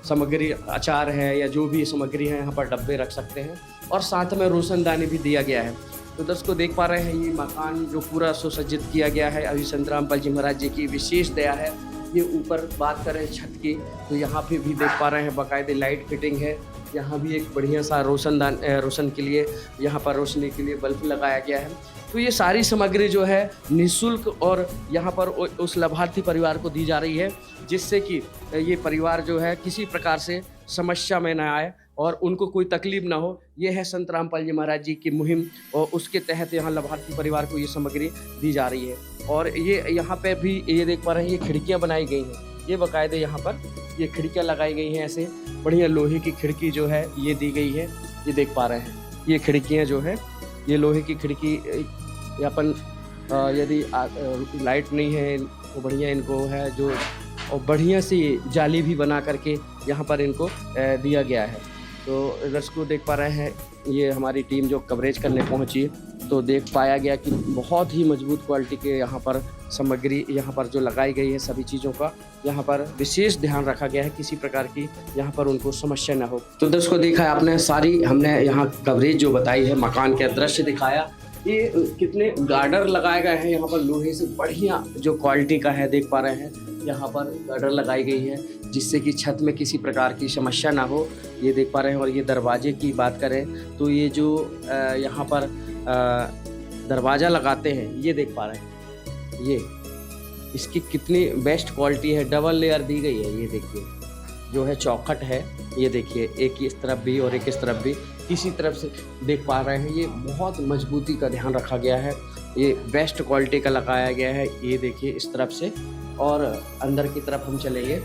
सामग्री अचार है या जो भी सामग्री है यहाँ पर डब्बे रख सकते हैं। और साथ में रोशनदानी भी दिया गया है। तो दर्शकों देख पा रहे हैं, ये मकान जो पूरा सुसज्जित किया गया है अभी संत रामपाल जी महाराज जी की विशेष दया है। ये ऊपर बात करें छत की तो यहाँ पे भी देख पा रहे हैं बाकायदे लाइट फिटिंग है। यहाँ भी एक बढ़िया सा रोशन के लिए यहाँ पर रोशनी के लिए बल्ब लगाया गया है। तो ये सारी सामग्री जो है निःशुल्क और यहाँ पर उस लाभार्थी परिवार को दी जा रही है, जिससे कि ये परिवार जो है किसी प्रकार से समस्या में न आए और उनको कोई तकलीफ ना हो। ये है संत रामपाल जी महाराज जी की मुहिम और उसके तहत यहाँ लाभार्थी परिवार को ये सामग्री दी जा रही है। और ये यहाँ पे भी ये देख पा रहे हैं, ये खिड़कियाँ बनाई गई हैं। ये बाकायदे यहाँ पर ये खिड़कियाँ लगाई गई हैं, ऐसे बढ़िया लोहे की खिड़की जो है ये दी गई है। ये देख पा रहे हैं, ये खिड़कियाँ जो है ये लोहे की खिड़की। अपन यदि लाइट नहीं है तो बढ़िया इनको है जो और बढ़िया सी जाली भी बना करके यहाँ पर इनको दिया गया है। तो दर्शकों देख पा रहे हैं, ये हमारी टीम जो कवरेज करने पहुँची तो देख पाया गया कि बहुत ही मजबूत क्वालिटी के यहाँ पर सामग्री यहाँ पर जो लगाई गई है, सभी चीज़ों का यहाँ पर विशेष ध्यान रखा गया है, किसी प्रकार की यहाँ पर उनको समस्या ना हो। तो दर्शकों देखा आपने सारी हमने यहाँ कवरेज जो बताई है, मकान के दृश्य दिखाया। ये कितने गार्डर लगाए गए हैं यहाँ पर लोहे से बढ़िया जो क्वालिटी का है, देख पा रहे हैं यहाँ पर गार्डर लगाई गई है जिससे कि छत में किसी प्रकार की समस्या ना हो। ये देख पा रहे हैं। और ये दरवाजे की बात करें तो ये जो यहाँ पर दरवाज़ा लगाते हैं, ये देख पा रहे हैं, ये इसकी कितनी बेस्ट क्वालिटी है, डबल लेयर दी गई है। ये देखिए जो है चौखट है, ये देखिए एक इस तरफ भी और एक इस तरफ भी, किसी तरफ से देख पा रहे हैं। ये बहुत मजबूती का ध्यान रखा गया है, ये बेस्ट क्वालिटी का लगाया गया है। ये देखिए इस तरफ से। और अंदर की तरफ हम चलेंगे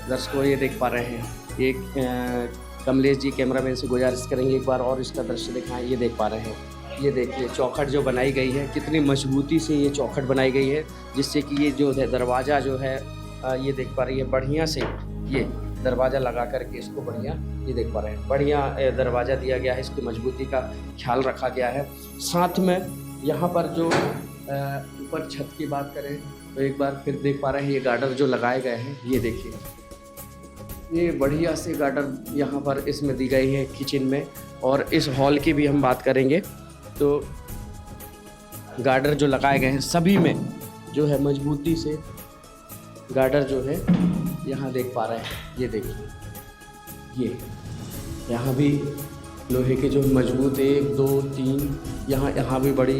दर्शकों, ये देख पा रहे हैं। एक कमलेश जी कैमरामैन से गुजारिश करेंगे एक बार और इसका दृश्य दिखाएं। ये देख पा रहे हैं, ये देखिए चौखट जो बनाई गई है, कितनी मजबूती से ये चौखट बनाई गई है, जिससे कि ये जो है दरवाज़ा जो है ये देख पा रही है बढ़िया से ये दरवाज़ा लगा करके इसको बढ़िया, ये देख पा रहे हैं बढ़िया दरवाज़ा दिया गया है, इसकी मजबूती का ख्याल रखा गया है। साथ में यहाँ पर जो ऊपर छत की बात करें तो एक बार फिर देख पा रहे हैं ये गार्डर जो लगाए गए हैं, ये देखिए, ये बढ़िया से गार्डर यहाँ पर इसमें दी गई है किचन में। और इस हॉल की भी हम बात करेंगे तो गार्डर जो लगाए गए हैं सभी में जो है मजबूती से गार्डर जो है यहाँ देख पा रहे हैं, ये देखिए, ये यहाँ भी लोहे के जो मजबूत 1 2 3 यहाँ भी बड़ी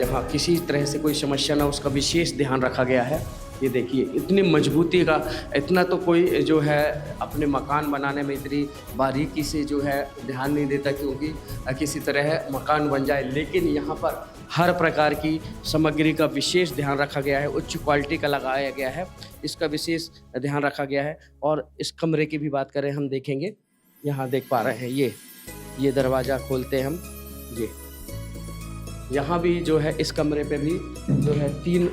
यहाँ किसी तरह से कोई समस्या ना, उसका विशेष ध्यान रखा गया है। ये देखिए इतनी मजबूती का, इतना तो कोई जो है अपने मकान बनाने में इतनी बारीकी से जो है ध्यान नहीं देता क्योंकि किसी तरह मकान बन जाए, लेकिन यहाँ पर हर प्रकार की सामग्री का विशेष ध्यान रखा गया है, उच्च क्वालिटी का लगाया गया है, इसका विशेष ध्यान रखा गया है। और इस कमरे की भी बात करें हम देखेंगे, यहाँ देख पा रहे हैं ये दरवाज़ा खोलते हैं हम, ये यहाँ भी जो है इस कमरे पे भी जो है 3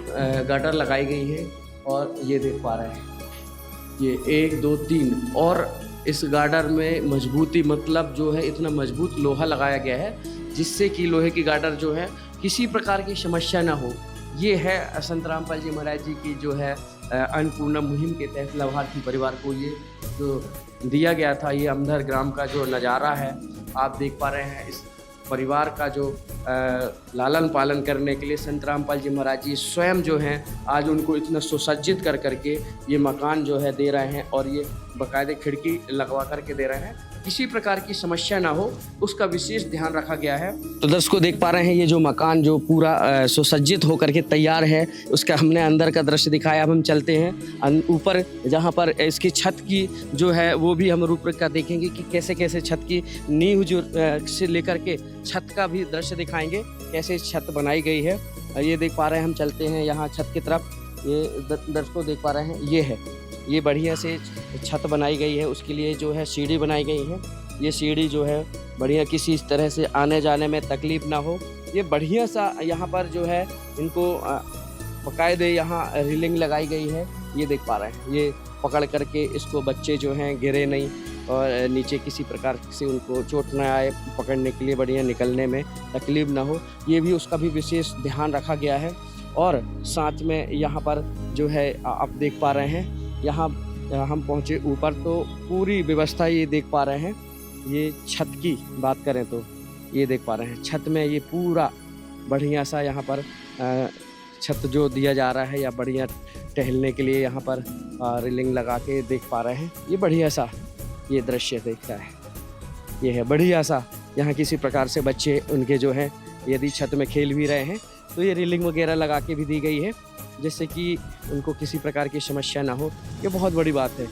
गार्डर लगाई गई है। और ये देख पा रहे हैं ये 1 2 3, और इस गार्डर में मजबूती मतलब जो है इतना मजबूत लोहा लगाया गया है जिससे कि लोहे की गार्डर जो है किसी प्रकार की समस्या ना हो। ये है संत रामपाल जी महाराज जी की जो है अन्नपूर्णा मुहिम के तहत लाभार्थी परिवार को ये जो दिया गया था, ये अमदर ग्राम का जो नज़ारा है आप देख पा रहे हैं। इस परिवार का जो लालन पालन करने के लिए संत रामपाल जी महाराज जी स्वयं जो हैं आज उनको इतना सुसज्जित कर करके ये मकान जो है दे रहे हैं, और ये बाकायदे खिड़की लगवा करके दे रहे हैं, किसी प्रकार की समस्या ना हो उसका विशेष ध्यान रखा गया है। तो दर्शकों देख पा रहे हैं ये जो मकान जो पूरा सुसज्जित होकर के तैयार है, उसका हमने अंदर का दृश्य दिखाया। अब हम चलते हैं ऊपर जहाँ पर इसकी छत की जो है वो भी हम रूपरेखा देखेंगे कि कैसे कैसे छत की नींव जो से लेकर के छत का भी दृश्य दिखाएंगे, कैसे छत बनाई गई है। ये देख पा रहे हैं, हम चलते हैं यहाँ छत की तरफ। ये दर्शकों देख पा रहे हैं ये बढ़िया से छत बनाई गई है, उसके लिए जो है सीढ़ी बनाई गई है। ये सीढ़ी जो है बढ़िया किसी तरह से आने जाने में तकलीफ ना हो, ये बढ़िया सा यहाँ पर जो है इनको बाकायदे यहाँ रेलिंग लगाई गई है। ये देख पा रहे हैं, ये पकड़ करके इसको बच्चे जो हैं गिरे नहीं और नीचे किसी प्रकार से उनको चोट ना आए, पकड़ने के लिए बढ़िया निकलने में तकलीफ ना हो, ये भी उसका भी विशेष ध्यान रखा गया है। और साथ में यहाँ पर जो है आप देख पा रहे हैं, यहाँ हम पहुँचे ऊपर तो पूरी व्यवस्था ये देख पा रहे हैं। ये छत की बात करें तो ये देख पा रहे हैं छत में ये पूरा बढ़िया सा यहाँ पर छत जो दिया जा रहा है या बढ़िया टहलने के लिए यहाँ पर रेलिंग लगा के देख पा रहे हैं। ये बढ़िया सा ये दृश्य देखता है, ये है बढ़िया सा। यहाँ किसी प्रकार से बच्चे उनके जो है यदि छत में खेल भी रहे हैं तो ये रेलिंग वगैरह लगा के भी दी गई है जिससे कि उनको किसी प्रकार की समस्या ना हो, ये बहुत बड़ी बात है।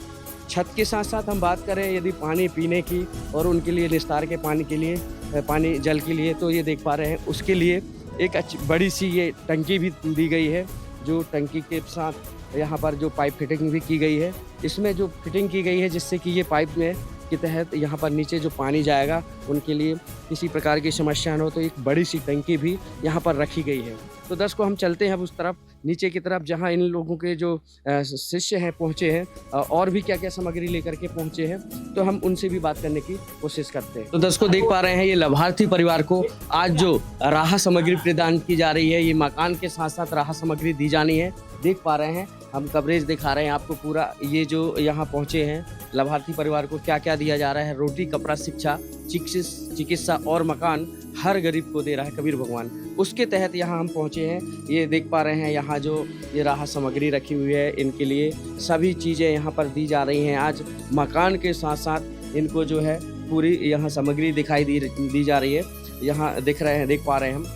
छत के साथ साथ हम बात करें यदि पानी पीने की और उनके लिए निस्तार के पानी के लिए पानी जल के लिए तो ये देख पा रहे हैं उसके लिए एक बड़ी सी ये टंकी भी दी गई है, जो टंकी के साथ यहाँ पर जो पाइप फिटिंग भी की गई है। इसमें जो फिटिंग की गई है जिससे कि ये पाइप में के तहत यहाँ पर नीचे जो पानी जाएगा उनके लिए किसी प्रकार की समस्या न हो, तो एक बड़ी सी टंकी भी यहाँ पर रखी गई है। तो दर्शकों हम चलते हैं अब उस तरफ नीचे की तरफ जहाँ इन लोगों के जो शिष्य हैं पहुँचे हैं और भी क्या क्या सामग्री लेकर के पहुँचे हैं, तो हम उनसे भी बात करने की कोशिश करते हैं। तो दर्शकों देख पा रहे हैं ये लाभार्थी परिवार को आज जो राहत सामग्री प्रदान की जा रही है, ये मकान के साथ साथ राहत सामग्री दी जानी है। देख पा रहे हैं हम कवरेज दिखा रहे हैं आपको पूरा, ये जो यहाँ पहुँचे हैं लाभार्थी परिवार को क्या क्या दिया जा रहा है। रोटी, कपड़ा, शिक्षा, चिकित्सा और मकान हर गरीब को दे रहा है कबीर भगवान। उसके तहत यहाँ हम पहुँचे हैं। ये देख पा रहे हैं यहाँ जो ये राहत सामग्री रखी हुई है, इनके लिए सभी चीज़ें यहाँ पर दी जा रही हैं। आज मकान के साथ साथ इनको जो है पूरी यहाँ सामग्री दिखाई दी जा रही है। यहाँ देख पा रहे हैं हम।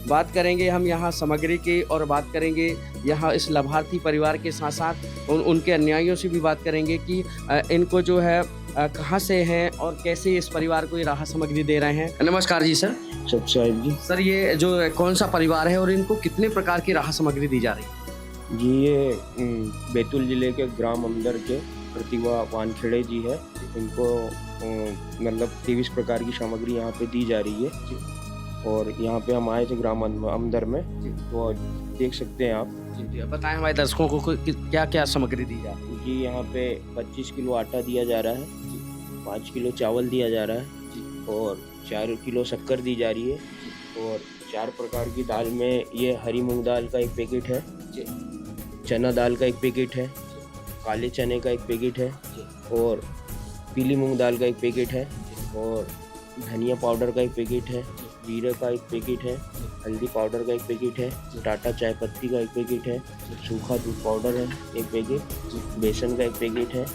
बात करेंगे हम यहाँ सामग्री की और बात करेंगे यहाँ इस लाभार्थी परिवार के साथ साथ उनके अन्यायियों से भी बात करेंगे कि इनको जो है कहाँ से हैं और कैसे इस परिवार को ये राहत सामग्री दे रहे हैं। नमस्कार जी सर। साहिब जी। सर ये जो कौन सा परिवार है और इनको कितने प्रकार की राहत सामग्री दी जा रही है? जी ये बैतूल जिले के ग्राम अमदर के प्रतिभा वानखेड़े जी है। इनको मतलब 23 प्रकार की सामग्री यहाँ पे दी जा रही है और यहाँ पे हम आए थे ग्राम अमदर में, तो देख सकते हैं आप। जी बताएं हमारे दर्शकों को क्या क्या सामग्री दी जा रही है। जी यहाँ पे 25 किलो आटा दिया जा रहा है, 5 किलो चावल दिया जा रहा है और 4 किलो शक्कर दी जा रही है और 4 प्रकार की दाल में ये हरी मूंग दाल का एक पैकेट है, चना दाल का एक पैकेट है, काले चने का एक पैकेट है और पीली मूंग दाल का एक पैकेट है और धनिया पाउडर का एक पैकेट है, जीरे का एक पैकेट है, हल्दी पाउडर का एक पैकेट है, टाटा चाय पत्ती का एक पैकेट है, सूखा दूध पाउडर है एक पैकेट, बेसन का एक पैकेट है,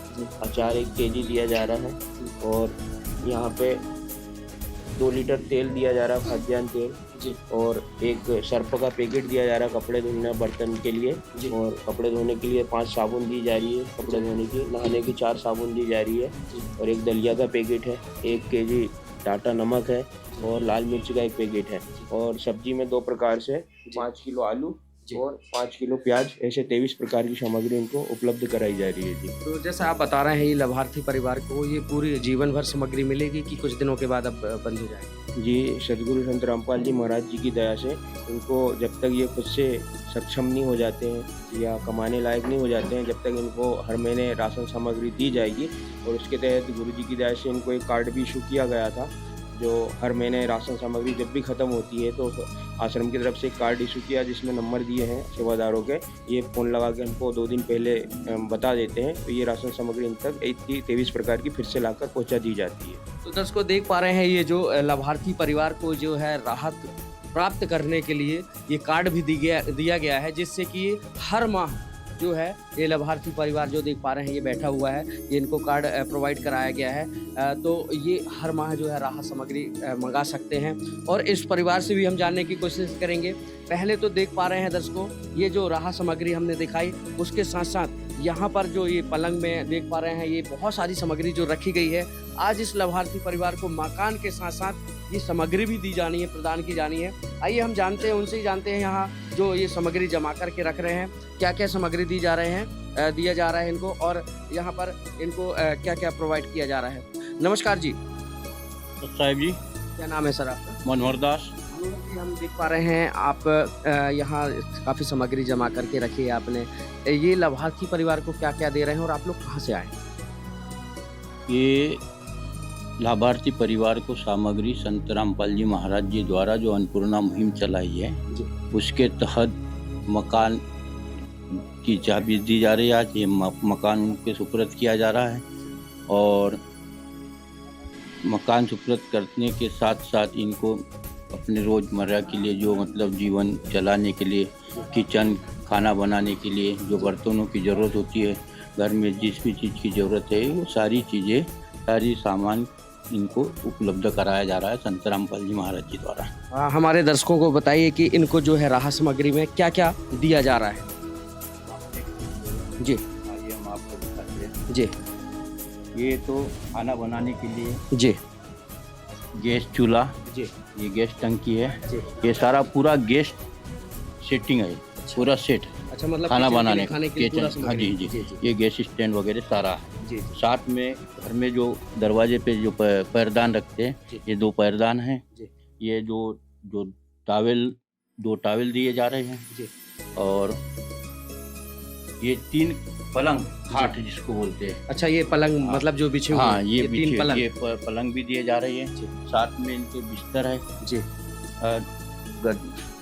अचार 1 केजी दिया जा रहा है और यहाँ पे 2 लीटर तेल दिया जा रहा है, खाद्यान्न तेल, और एक सर्फ का पैकेट दिया जा रहा है कपड़े धोने बर्तन के लिए, और कपड़े धोने के लिए 5 साबुन दी जा रही है, कपड़े धोने की, नहाने की 4 साबुन दी जा रही है और एक दलिया का पैकेट है, 1 केजी टाटा नमक है और लाल मिर्च का एक पैकेट है और सब्जी में 2 प्रकार से 5 किलो आलू और 5 किलो प्याज, ऐसे 23 प्रकार की सामग्री इनको उपलब्ध कराई जा रही है जी। तो जैसा आप बता रहे हैं ये लाभार्थी परिवार को ये पूरी जीवन भर सामग्री मिलेगी कि कुछ दिनों के बाद अब बंद हो जाएगी? जी, सदगुरु संत रामपाल जी महाराज जी की दया से इनको जब तक ये खुद से सक्षम नहीं हो जाते हैं या कमाने लायक नहीं हो जाते हैं, जब तक इनको हर महीने राशन सामग्री दी जाएगी। और उसके तहत गुरु जी की दया से इनको एक कार्ड भी इशू किया गया था, जो हर महीने राशन सामग्री जब भी ख़त्म होती है तो आश्रम की तरफ से एक कार्ड इशू किया जिसमें नंबर दिए हैं सेवादारों के, ये फ़ोन लगा के हमको 2 दिन पहले बता देते हैं, तो ये राशन सामग्री इन तक 23 प्रकार की फिर से लाकर पहुंचा दी जाती है। तो दर्शकों देख पा रहे हैं ये जो लाभार्थी परिवार को जो है राहत प्राप्त करने के लिए ये कार्ड भी दिया गया है, जिससे कि हर माह जो है ये लाभार्थी परिवार जो देख पा रहे हैं ये बैठा हुआ है, ये इनको कार्ड प्रोवाइड कराया गया है। तो ये हर माह जो है राहत सामग्री मंगा सकते हैं और इस परिवार से भी हम जानने की कोशिश करेंगे। पहले तो देख पा रहे हैं दर्शकों ये जो राहत सामग्री हमने दिखाई, उसके साथ साथ यहाँ पर जो ये पलंग में देख पा रहे हैं ये बहुत सारी सामग्री जो रखी गई है। आज इस लाभार्थी परिवार को मकान के साथ साथ ये सामग्री भी दी जानी है, प्रदान की जानी है। आइए हम जानते हैं, उनसे ही जानते हैं यहाँ जो ये सामग्री जमा करके रख रहे हैं, क्या क्या सामग्री दी जा रहे हैं, दिया जा रहा है इनको और यहाँ पर इनको क्या क्या प्रोवाइड किया जा रहा है। नमस्कार जी। साहिब जी, क्या नाम है सर आपका? मनोहर दास। हम देख पा रहे हैं आप यहाँ काफ़ी सामग्री जमा करके रखी है आपने, ये लाभार्थी परिवार को क्या क्या दे रहे हैं और आप लोग कहाँ से आए? ये लाभार्थी परिवार को सामग्री संत रामपाल जी महाराज जी द्वारा जो अन्नपूर्णा मुहिम चलाई है उसके तहत मकान की चाबी दी जा रही है। आज ये मकान के सुपुर्द किया जा रहा है और मकान सुपुर्द करने के साथ साथ इनको अपने रोज़मर्रा के लिए जो मतलब जीवन चलाने के लिए किचन, खाना बनाने के लिए जो बर्तनों की ज़रूरत होती है, घर में जिस भी चीज़ की ज़रूरत है वो सारी चीज़ें, सारी सामान इनको उपलब्ध कराया जा रहा है संत रामपाल जी महाराज जी द्वारा। हमारे दर्शकों को बताइए कि इनको जो है राहत सामग्री में क्या क्या दिया जा रहा है? जी आइए हम आपको दिखाते हैं। जी, ये तो खाना बनाने के लिए जी, गैस चूल्हा, जी, ये गैस टंकी है, जी, ये सारा पूरा गैस सेटिंग है, पूरा सेट। अच्छा, मतलब खाना बनाने खाने के लिए पूरा किचन, हाँ जी जी, जी, जी, ये गैस स्टैंड वगैरह सारा है। जी, साथ में घर में जो दरवाजे पे जो पैरदान रखते हैं, ये 2 पैरदान हैं। ये जो टावल, 2 टावल दिए जा रहे हैं जी। और ये 3 पलंग, खाट जिसको बोलते हैं। अच्छा, ये पलंग मतलब जो बिछे हुए, हाँ, ये 3 पलंग, ये पलंग भी दिए जा रहे हैं। साथ में इनके बिस्तर है जी,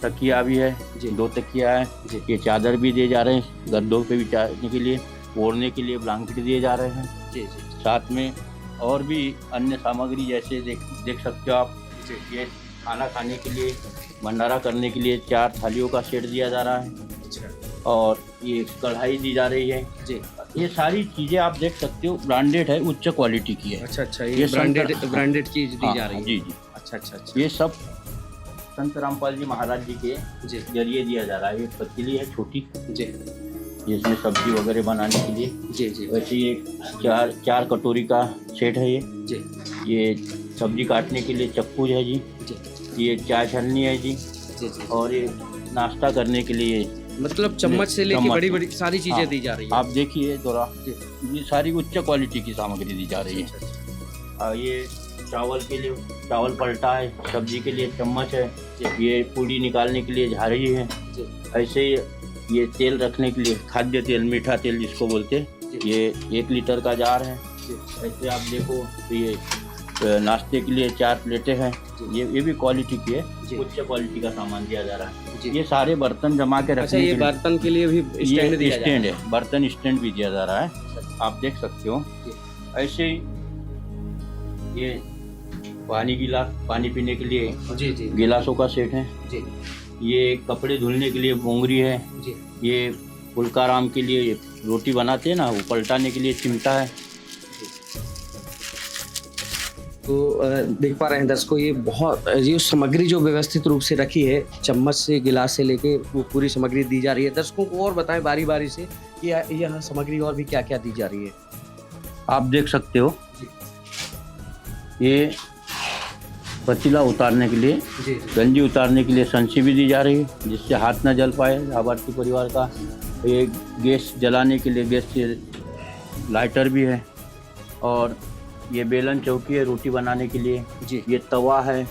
तकिया भी है जी, 2 तकिया है जी। ये चादर भी दिए जा रहे हैं, गद्दों पे बिछाने के लिए, ओढ़ने के लिए ब्लैंकेट दिए जा रहे हैं जी, जी। साथ में और भी अन्य सामग्री जैसे देख सकते हो आप, ये खाना खाने के लिए, भंडारा करने के लिए 4 थालियों का सेट दिया जा रहा है और ये कढ़ाई दी जा रही है जी। ये सारी चीज़ें आप देख सकते हो, ब्रांडेड है, उच्च क्वालिटी की है। अच्छा, ये ब्रांडेड चीज दी जा रही है। जी जी। अच्छा, ये सब संत रामपाल जी महाराज जी के जरिए दिया जा रहा है। ये पतीली है छोटी जी, इसमें सब्जी वगैरह बनाने के लिए जी जी। वैसे ये 4 कटोरी का सेट है ये जी। ये सब्जी काटने के लिए चक्कू है जी, ये चाय छलनी है जी, और ये नाश्ता करने के लिए मतलब चम्मच से लेके बड़ी सारी चीजें दी जा रही है। आप देखिए थोड़ा, ये सारी उच्च क्वालिटी की सामग्री दी जा रही है। ये चावल के लिए चावल पलटा है, सब्जी के लिए चम्मच है, ये पूड़ी निकालने के लिए झाड़ी है। ऐसे ये तेल रखने के लिए खाद्य तेल, मीठा तेल जिसको बोलते हैं, ये 1 लीटर का जार है। ऐसे आप देखो तो ये नाश्ते के लिए 4 प्लेटें हैं, ये भी क्वालिटी की है। उच्च क्वालिटी का सामान दिया जा रहा है। ये सारे बर्तन जमा के अच्छा, रखने ये के लिए बर्तन के लिए भी स्टैंड दिया जा रहा स्टैंड है, बर्तन स्टैंड भी दिया जा रहा है, आप देख सकते हो। ऐसे ही ये गिलास पानी पीने के लिए जी जी गिलासों का सेट है जी ये कपड़े धुलने के लिए बोंगरी है जी। ये फुलकाराम के लिए रोटी बनाते हैं ना, वो पलटाने के लिए चिमटा है। तो देख पा रहे हैं दर्शकों, ये सामग्री जो व्यवस्थित रूप से रखी है, चम्मच से गिलास से लेके वो पूरी सामग्री दी जा रही है। दर्शकों को और बताएं बारी बारी से कि यह सामग्री और भी क्या क्या दी जा रही है। आप देख सकते हो ये पतीला उतारने के लिए, गंजी उतारने के लिए संची भी दी जा रही है जिससे हाथ न जल पाए लाभार्थी परिवार का। ये गैस जलाने के लिए गैस से लाइटर भी है, और ये बेलन चौकी है रोटी बनाने के लिए जी। ये तवा है,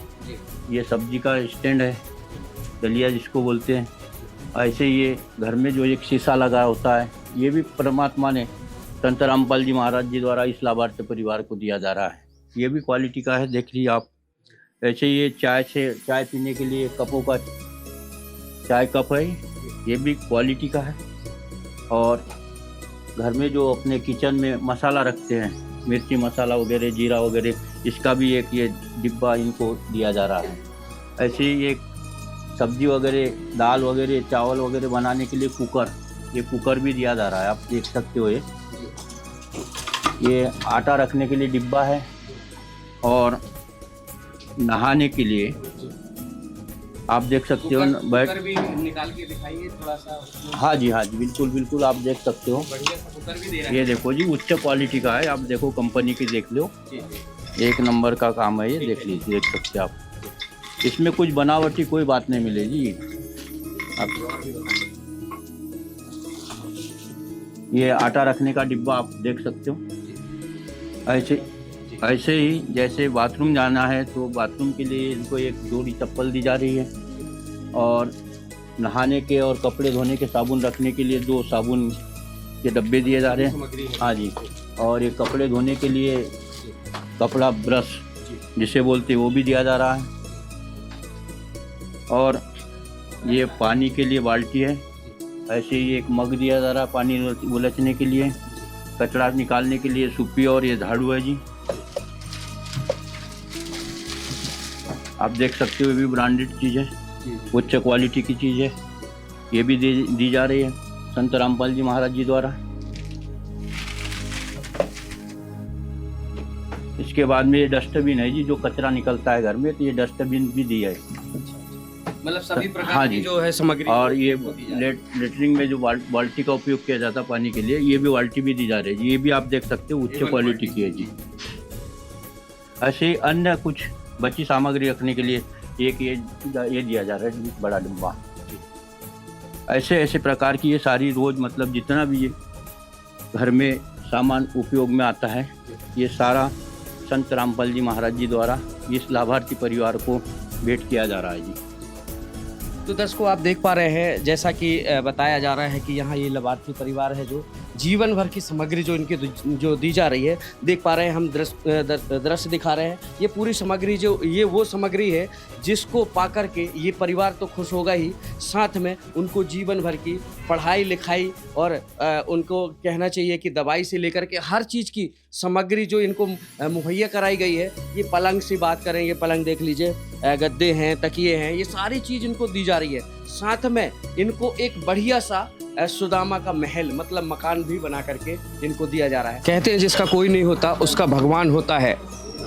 ये सब्जी का स्टैंड है, दलिया जिसको बोलते हैं। ऐसे ये घर में जो एक शीशा लगा होता है, ये भी परमात्मा ने संत रामपाल जी महाराज जी द्वारा इस लाभार्थी परिवार को दिया जा रहा है। ये भी क्वालिटी का है, देख लीजिए आप। ऐसे ये चाय पीने के लिए कपों का चाय कप है, ये भी क्वालिटी का है। और घर में जो अपने किचन में मसाला रखते हैं, मिर्ची मसाला वगैरह, जीरा वगैरह, इसका भी एक ये डिब्बा इनको दिया जा रहा है। ऐसे ही एक सब्जी वगैरह, दाल वगैरह, चावल वगैरह बनाने के लिए कुकर, ये कुकर भी दिया जा रहा है, आप देख सकते हो। ये आटा रखने के लिए डिब्बा है, और नहाने के लिए आप देख सकते हो कुकर भी निकाल के दिखाइए थोड़ा सा। हाँ जी बिल्कुल बिल्कुल, आप देख सकते हो। बढ़िया सा कुकर भी दे रहा है। ये देखो जी, उच्च क्वालिटी का है, आप देखो कंपनी की देख लो, एक नंबर का काम है ये, देख लीजिए, देख सकते हैं आप। इसमें कुछ बनावटी कोई बात नहीं मिलेगी। आप ये आटा रखने का डिब्बा आप देख सकते हो। ऐसे ही जैसे बाथरूम जाना है तो बाथरूम के लिए इनको एक जोड़ी चप्पल दी जा रही है, और नहाने के और कपड़े धोने के साबुन रखने के लिए 2 साबुन के डब्बे दिए जा रहे हैं। हाँ जी, और ये कपड़े धोने के लिए कपड़ा ब्रश जिसे बोलते हैं वो भी दिया जा रहा है। और ये पानी के लिए बाल्टी है, ऐसे ही एक मग दिया जा रहा है पानी उलचने के लिए। कचरा निकालने के लिए सुपी और ये झाड़ू है जी, आप देख सकते हो। ये भी ब्रांडेड चीज़ है, उच्च क्वालिटी की चीज़ है, ये भी दी जा रही है संत रामपाल जी महाराज जी द्वारा। इसके बाद में ये डस्टबिन है जी, जो कचरा निकलता है घर में, तो ये डस्टबिन भी दिया है। मतलब सभी प्रकार हाँ की जी, जो है सामग्री। और ये लेटरिंग में जो बाल्टी का उपयोग किया जाता है पानी के लिए, ये भी बाल्टी भी दी जा रही है। ये भी आप देख सकते हो, उच्च क्वालिटी की है जी। ऐसे अन्य कुछ बची सामग्री रखने के लिए एक ये दिया जा रहा है बड़ा डिब्बा। ऐसे प्रकार की ये सारी रोज मतलब जितना भी ये घर में सामान उपयोग में आता है, ये सारा संत रामपाल जी महाराज जी द्वारा इस लाभार्थी परिवार को भेंट किया जा रहा है जी। तो दर्शकों आप देख पा रहे हैं, जैसा कि बताया जा रहा है कि यहाँ ये लाभार्थी परिवार है जो जीवन भर की सामग्री जो इनके जो दी जा रही है, देख पा रहे हैं हम, दृश्य दिखा रहे हैं। ये पूरी सामग्री जो ये वो सामग्री है जिसको पा कर के ये परिवार तो खुश होगा ही, साथ में उनको जीवन भर की पढ़ाई लिखाई और उनको कहना चाहिए कि दवाई से लेकर के हर चीज़ की सामग्री जो इनको मुहैया कराई गई है। ये पलंग से बात करें, ये पलंग देख लीजिए, गद्दे हैं, तकिए हैं, ये सारी चीज़ इनको दी जा रही है। साथ में इनको एक बढ़िया सा सुदामा का महल मतलब मकान भी बना करके इनको दिया जा रहा है। कहते हैं जिसका कोई नहीं होता उसका भगवान होता है।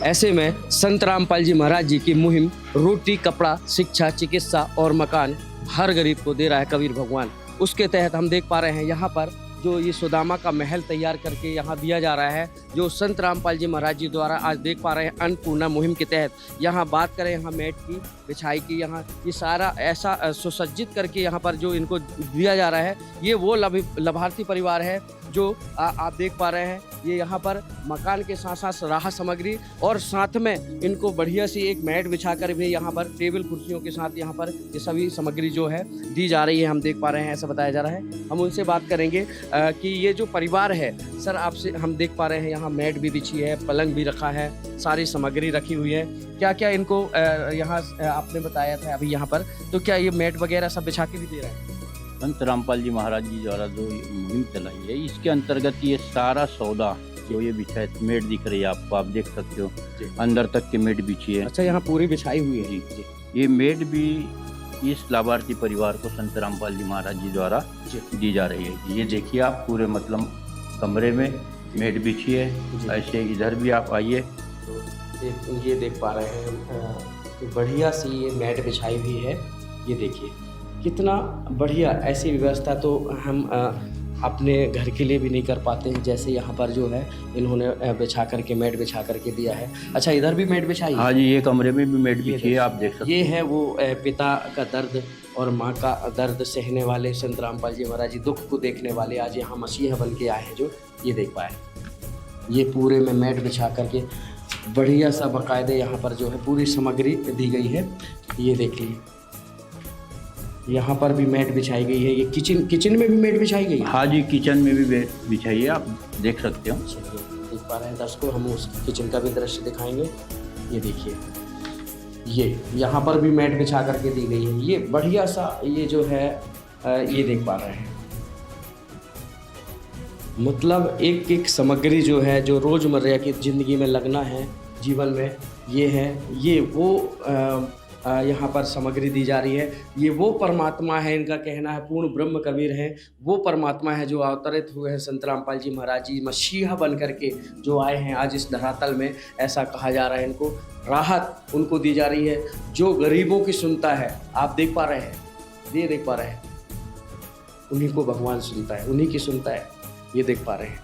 ऐसे में संत रामपाल जी महाराज जी की मुहिम रोटी, कपड़ा, शिक्षा, चिकित्सा और मकान हर गरीब को दे रहा है कबीर भगवान। उसके तहत हम देख पा रहे हैं यहाँ पर जो ये सुदामा का महल तैयार करके यहाँ दिया जा रहा है, जो संत रामपाल जी महाराज जी द्वारा आज देख पा रहे हैं अन्नपूर्णा मुहिम के तहत। यहाँ बात करें यहाँ मैट की बिछाई की, यहाँ ये सारा ऐसा सुसज्जित करके यहाँ पर जो इनको दिया जा रहा है, ये वो लाभार्थी परिवार है जो आप देख पा रहे हैं, ये यहाँ पर मकान के साथ साथ राहत सामग्री और साथ में इनको बढ़िया सी एक मैट बिछाकर भी यहाँ पर टेबल कुर्सियों के साथ यहाँ पर ये सभी सामग्री जो है दी जा रही है, हम देख पा रहे हैं, ऐसा बताया जा रहा है। हम उनसे बात करेंगे कि ये जो परिवार है सर, आपसे हम देख पा रहे हैं यहाँ मैट भी बिछी है, पलंग भी रखा है, सारी सामग्री रखी हुई है। क्या क्या इनको यहाँ आपने बताया था अभी यहाँ पर, तो क्या ये मैट वगैरह सब बिछा के भी दे रहा है? संत रामपाल जी महाराज जी द्वारा जो मुहिम चलाई है, इसके अंतर्गत ये सारा सौदा जो ये बिछा है, मेट दिख रही है आपको, आप देख सकते हो अंदर तक की मेट बिछी है। अच्छा, यहाँ पूरी बिछाई हुई है जी। ये मेट भी इस लाभार्थी परिवार को संत रामपाल जी महाराज जी द्वारा दी जा रही है। ये देखिए आप पूरे मतलब कमरे में मेट बिछी है। ऐसे इधर भी आप आइए तो ये देख पा रहे हैं बढ़िया सी ये मैट बिछाई हुई है। ये देखिए कितना बढ़िया, ऐसी व्यवस्था तो हम अपने घर के लिए भी नहीं कर पाते हैं, जैसे यहाँ पर जो है इन्होंने बिछा करके मैट बिछा करके दिया है। अच्छा, इधर भी मैट बिछाई है? हाँ जी, ये कमरे में भी मैट बिछी है, आप देख सकते हैं। ये है वो पिता का दर्द और माँ का दर्द सहने वाले संत रामपाल जी महाराज जी, दुख को देखने वाले आज यहाँ मसीहा बन के आए हैं, जो ये देख पाए। ये पूरे में मैट बिछा करके बढ़िया सा बाकायदे यहाँ पर जो है पूरी सामग्री दी गई है। ये देखिए यहाँ पर भी मैट बिछाई गई है। ये किचन में भी मैट बिछाई गई है? हाँ जी, किचन में भी मैट बिछाई है, आप देख सकते हो। देख पा रहे हैं दर्शकों, हम उस किचन का भी दृश्य दिखाएंगे। ये देखिए, ये यहाँ पर भी मैट बिछा करके दी गई है। ये बढ़िया सा ये जो है ये देख पा रहे हैं, मतलब एक एक सामग्री जो है जो रोज़मर्रा की ज़िंदगी में लगना है जीवन में, ये है, ये वो यहाँ पर सामग्री दी जा रही है। ये वो परमात्मा है, इनका कहना है, पूर्ण ब्रह्म कबीर हैं, वो परमात्मा है जो अवतरित हुए हैं संत रामपाल जी महाराज जी, मसीहा बन करके जो आए हैं आज इस धरातल में, ऐसा कहा जा रहा है। इनको राहत उनको दी जा रही है जो गरीबों की सुनता है। आप देख पा रहे हैं, ये देख पा रहे हैं, उन्हीं को भगवान सुनता है, उन्हीं की सुनता है। ये देख पा रहे हैं,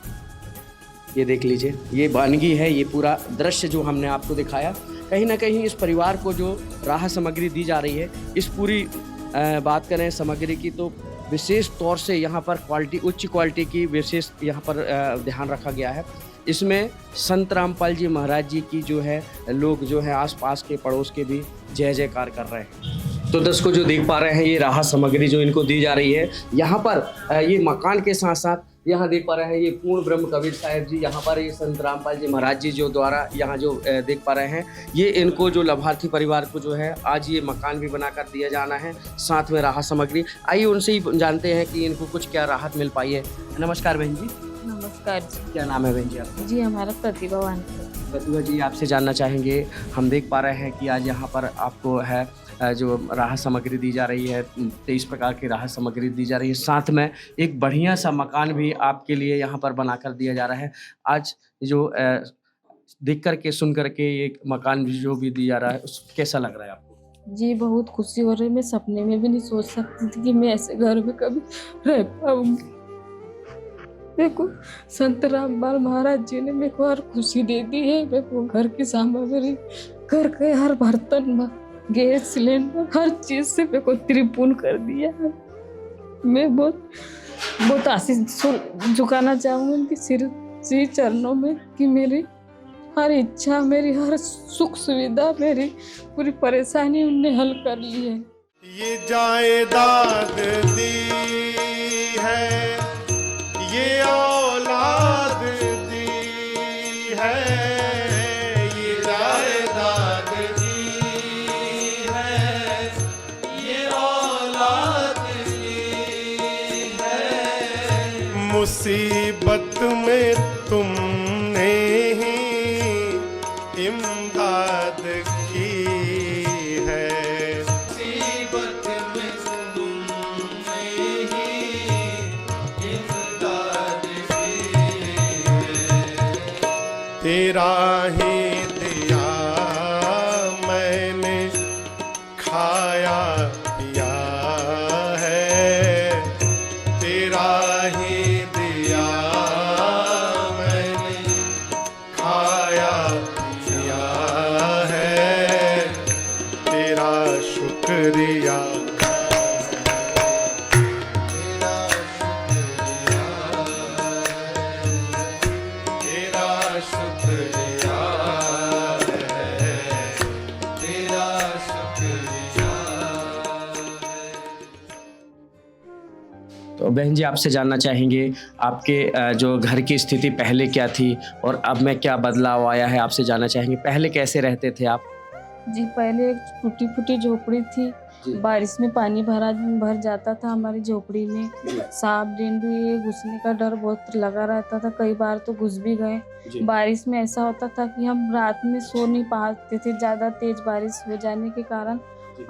ये देख लीजिए, ये वानगी है, ये पूरा दृश्य जो हमने आपको दिखाया। कहीं ना कहीं इस परिवार को जो राहत सामग्री दी जा रही है, इस पूरी बात करें सामग्री की तो विशेष तौर से यहाँ पर क्वालिटी, उच्च क्वालिटी की विशेष यहाँ पर ध्यान रखा गया है। इसमें संत रामपाल जी महाराज जी की जो है लोग जो है आसपास के पड़ोस के भी जय जयकार कर रहे हैं। तो दर्शकों जो देख पा रहे हैं, ये राहत सामग्री जो इनको दी जा रही है यहाँ पर, ये मकान के साथ साथ यहाँ देख पा रहे हैं ये पूर्ण ब्रह्म कबीर साहिब जी, यहाँ पर ये संत रामपाल जी महाराज जी जो द्वारा यहाँ जो देख पा रहे हैं, ये इनको जो लाभार्थी परिवार को जो है आज ये मकान भी बनाकर दिया जाना है, साथ में राहत सामग्री। आइए उनसे ही जानते हैं कि इनको कुछ क्या राहत मिल पाई है। नमस्कार बहन जी। नमस्कार जी। क्या नाम है बहन जी आपका? जी, हमारा प्रतिभा वानखेड़े। प्रतिभा जी, आपसे जानना चाहेंगे, हम देख पा रहे हैं कि आज यहाँ पर आपको है जो राहत सामग्री दी जा रही है, 23 प्रकार की राहत सामग्री दी जा रही है, साथ में एक बढ़िया सा मकान भी आपके लिए यहाँ पर बनाकर दिया जा रहा है। आज जो देख कर के सुन कर के एक मकान भी जो भी दिया जा रहा है, कैसा लग रहा है आपको? जी, बहुत खुशी हो रही है। मैं सपने में भी नहीं सोच सकती थी कि मैं ऐसे घर में कभी रह पाऊंगी। देखो, संत रामपाल महाराज जी ने मेरे को हर खुशी दे दी है। मेरे को घर की सामग्री, घर के हर बर्तन, गैस सिलेंडर, हर चीज से मेरे को त्रिपूर्ण कर दिया है। मैं बहुत आशीष झुकाना चाहूँगी उनकी श्री चरणों में कि मेरी हर इच्छा, मेरी हर सुख सुविधा, मेरी पूरी परेशानी उनने हल कर ली है। ये जायदाद दी है, ये औलाद दी है, ये जायदाद दी है, ये औलाद दी है। मुसीबत में तुमने ही इमदाद की है, मुसीबत में तुमने ही इमदाद की है। तेरा ही दिया मैंने खाया पिया है, तेरा ही दिया मैंने खाया पिया है, तेरा शुक्रिया, तेरा शुक्रिया तो बहन जी आपसे जानना चाहेंगे आपके जो घर की स्थिति पहले क्या थी और अब में क्या बदलाव आया है, आपसे जानना चाहेंगे पहले कैसे रहते थे आप? जी पहले एक टूटी फूटी झोपड़ी थी। बारिश में पानी भर जाता था हमारी झोपड़ी में। सांप डेंगू ये घुसने का डर बहुत लगा रहता था, कई बार तो घुस भी गए। बारिश में ऐसा होता था कि हम रात में सो नहीं पाते थे, ज़्यादा तेज बारिश हो जाने के कारण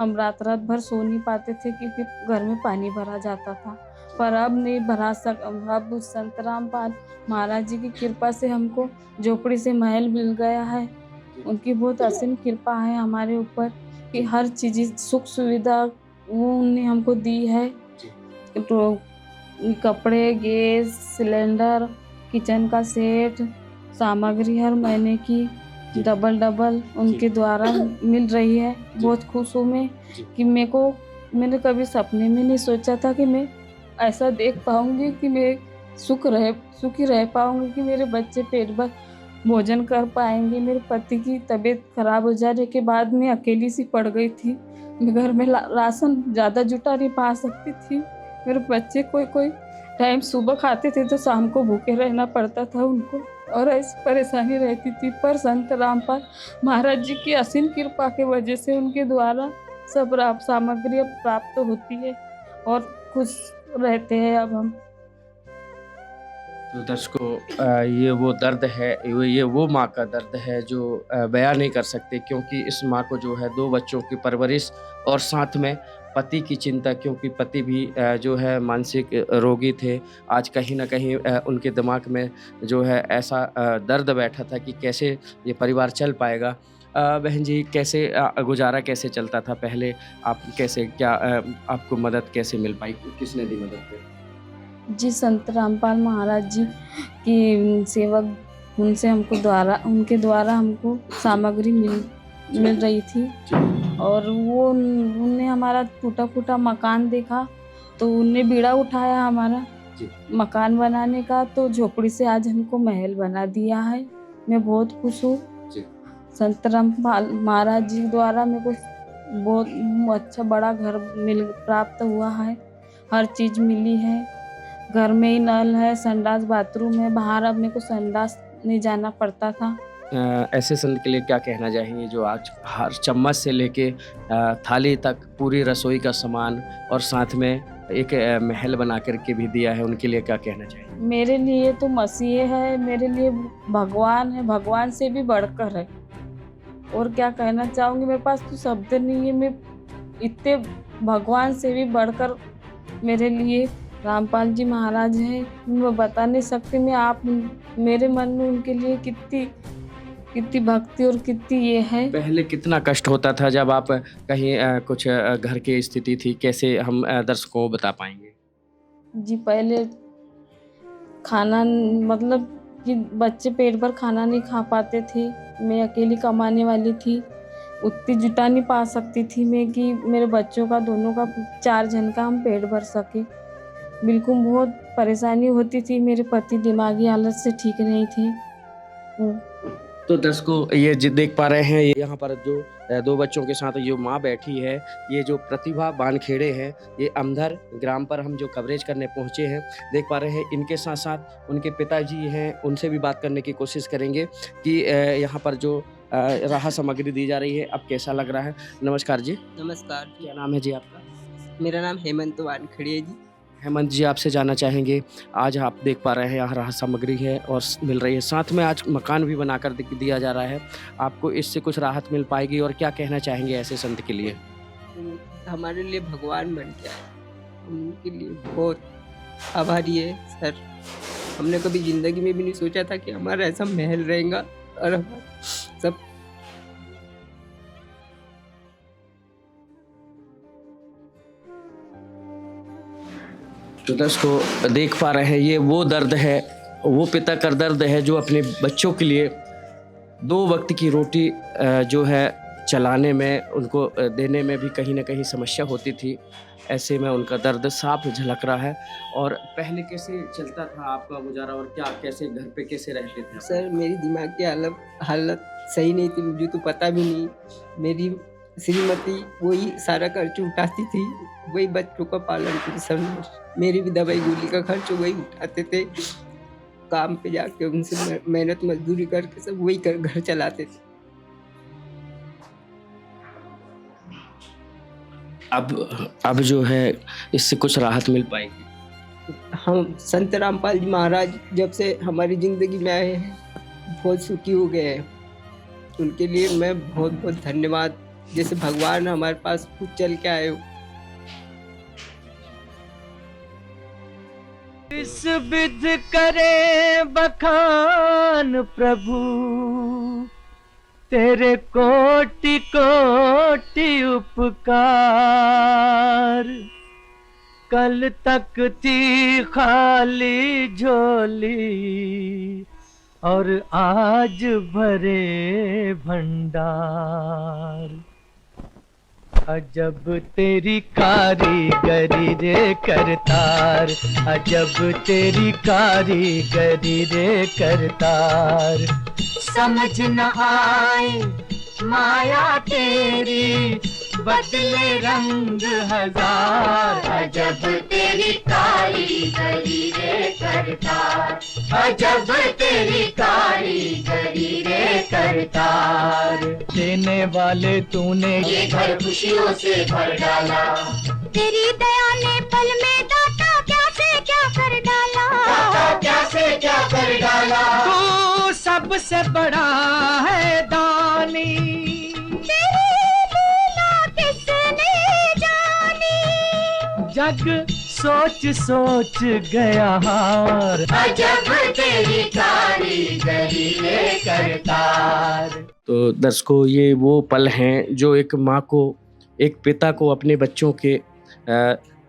हम रात भर सो नहीं पाते थे क्योंकि घर में पानी भरा जाता था। पर अब नहीं भरा अब संत रामपाल महाराज जी की कृपा से हमको झोपड़ी से महल मिल गया है। उनकी बहुत असीम कृपा है हमारे ऊपर कि हर चीज़ सुख सुविधा वो उन्होंने हमको दी है। तो कपड़े, गैस सिलेंडर, किचन का सेट, सामग्री हर महीने की डबल उनके द्वारा मिल रही है। बहुत खुश हूँ मैं कि मैंने कभी सपने में नहीं सोचा था कि मैं ऐसा देख पाऊँगी कि मैं सुखी रह पाऊँगी, कि मेरे बच्चे पेट भर भोजन कर पाएंगे। मेरे पति की तबीयत खराब हो जाने के बाद मैं अकेली सी पड़ गई थी। मैं घर में राशन ज़्यादा जुटा नहीं पा सकती थी। मेरे बच्चे कोई टाइम सुबह खाते थे तो शाम को भूखे रहना पड़ता था उनको, और ऐसी परेशानी रहती थी। पर संत रामपाल महाराज जी की असीम कृपा के वजह से उनके द्वारा सब सामग्री अब प्राप्त होती है और खुश रहते हैं अब हम। तो दर्शकों ये वो दर्द है, ये वो माँ का दर्द है जो बयां नहीं कर सकते, क्योंकि इस माँ को जो है 2 बच्चों की परवरिश और साथ में पति की चिंता, क्योंकि पति भी जो है मानसिक रोगी थे। आज कहीं ना कहीं उनके दिमाग में जो है ऐसा दर्द बैठा था कि कैसे ये परिवार चल पाएगा। बहन जी कैसे गुजारा कैसे चलता था पहले? आप कैसे आपको मदद कैसे मिल पाई, किसने दी मदद? जी संत रामपाल महाराज जी की सेवक उनके द्वारा हमको सामग्री मिल रही थी, और वो उनने हमारा टूटा फूटा मकान देखा तो उनने बीड़ा उठाया हमारा मकान बनाने का, तो झोपड़ी से आज हमको महल बना दिया है। मैं बहुत खुश हूँ। संत रामपाल महाराज जी द्वारा मेरे को बहुत अच्छा बड़ा घर प्राप्त हुआ है। हर चीज़ मिली है। घर में ही नल है, संडास बाथरूम है, बाहर अब मेरे को संडास नहीं जाना पड़ता था। ऐसे संत के लिए क्या कहना चाहेंगे जो आज हर चम्मच से लेके थाली तक पूरी रसोई का सामान और साथ में एक महल बना करके भी दिया है, उनके लिए क्या कहना चाहेंगे? मेरे लिए तो मसीह है, मेरे लिए भगवान है, भगवान से भी बढ़कर है। और क्या कहना चाहूँगी, मेरे पास तो शब्द नहीं है। मैं इतने भगवान से भी बढ़कर मेरे लिए रामपाल जी महाराज हैं, मैं बता नहीं सकती। मेरे मन में उनके लिए कितनी भक्ति और कितनी ये है। पहले कितना कष्ट होता था जब आप कहीं कुछ घर की स्थिति थी, कैसे हम दर्शकों को बता पाएंगे? जी पहले खाना मतलब कि बच्चे पेट भर खाना नहीं खा पाते थे। मैं अकेली कमाने वाली थी, उतनी जुटा नहीं पा सकती थी मैं कि मेरे बच्चों का दोनों का 4 जन का हम पेट भर सके। बिल्कुल बहुत परेशानी होती थी। मेरे पति दिमागी हालत से ठीक नहीं थे। तो दर्शकों ये देख पा रहे हैं, यहाँ पर जो 2 बच्चों के साथ ये माँ बैठी है, ये जो प्रतिभा बानखेड़े है, ये अमधर ग्राम पर हम जो कवरेज करने पहुँचे हैं, देख पा रहे हैं। इनके साथ साथ उनके पिताजी हैं, उनसे भी बात करने की कोशिश करेंगे कि यहाँ पर जो राहत सामग्री दी जा रही है अब कैसा लग रहा है। नमस्कार जी। नमस्कार। क्या नाम है जी आपका? मेरा नाम हेमंत वानखेड़े है जी। हेमंत जी आपसे जानना चाहेंगे, आज आप देख पा रहे हैं यहाँ राहत सामग्री है और मिल रही है, साथ में आज मकान भी बनाकर दिया जा रहा है, आपको इससे कुछ राहत मिल पाएगी और क्या कहना चाहेंगे ऐसे संत के लिए? हमारे लिए भगवान बन के आए, उनके लिए बहुत आभारी है सर। हमने कभी ज़िंदगी में भी नहीं सोचा था कि हमारा ऐसा महल रहेगा और सब तो दोस्तों देख पा रहे हैं, ये वो दर्द है, वो पिता का दर्द है जो अपने बच्चों के लिए 2 वक्त की रोटी जो है चलाने में, उनको देने में भी कहीं ना कहीं समस्या होती थी। ऐसे में उनका दर्द साफ झलक रहा है। और पहले कैसे चलता था आपका गुजारा और क्या कैसे घर पे कैसे रहते थे? सर मेरी दिमाग की हालत सही नहीं थी, मुझे तो पता भी नहीं। मेरी श्रीमती वही सारा खर्च उठाती थी, वही बच्चों का पालन पोषण, मेरी भी दवाई गोली का खर्च वही उठाते थे। काम पे जाके उनसे मेहनत मजदूरी करके सब वही कर घर चलाते थे। अब जो है इससे कुछ राहत मिल पाएगी? हम संत रामपाल जी महाराज जब से हमारी ज़िंदगी में आए हैं बहुत सुखी हो गए हैं। उनके लिए मैं बहुत बहुत धन्यवाद, जैसे भगवान हमारे पास खुद चल के आए हो। इस विध करे बखान प्रभु, तेरे कोटि कोटि उपकार। कल तक थी खाली झोली और आज भरे भंडार। अजब तेरी कारीगरी रे करतार, अजब तेरी कारीगरी रे करतार। समझ न आए माया तेरी, बदले रंग हजार। अजब तेरी कारीगरी रे करतार, अजब तेरी कारीगरी रे करतार। देने वाले तूने ये घर खुशियों से भर डाला, तेरी दया ने पल में दाता क्या से क्या कर डाला, दाता क्या से क्या कर डाला। तू सबसे बड़ा है दानी, जग सोच सोच गया हार। अजब तेरी कारीगरी रे करतार। तो दर्शकों, ये वो पल हैं जो एक माँ को, एक पिता को अपने बच्चों के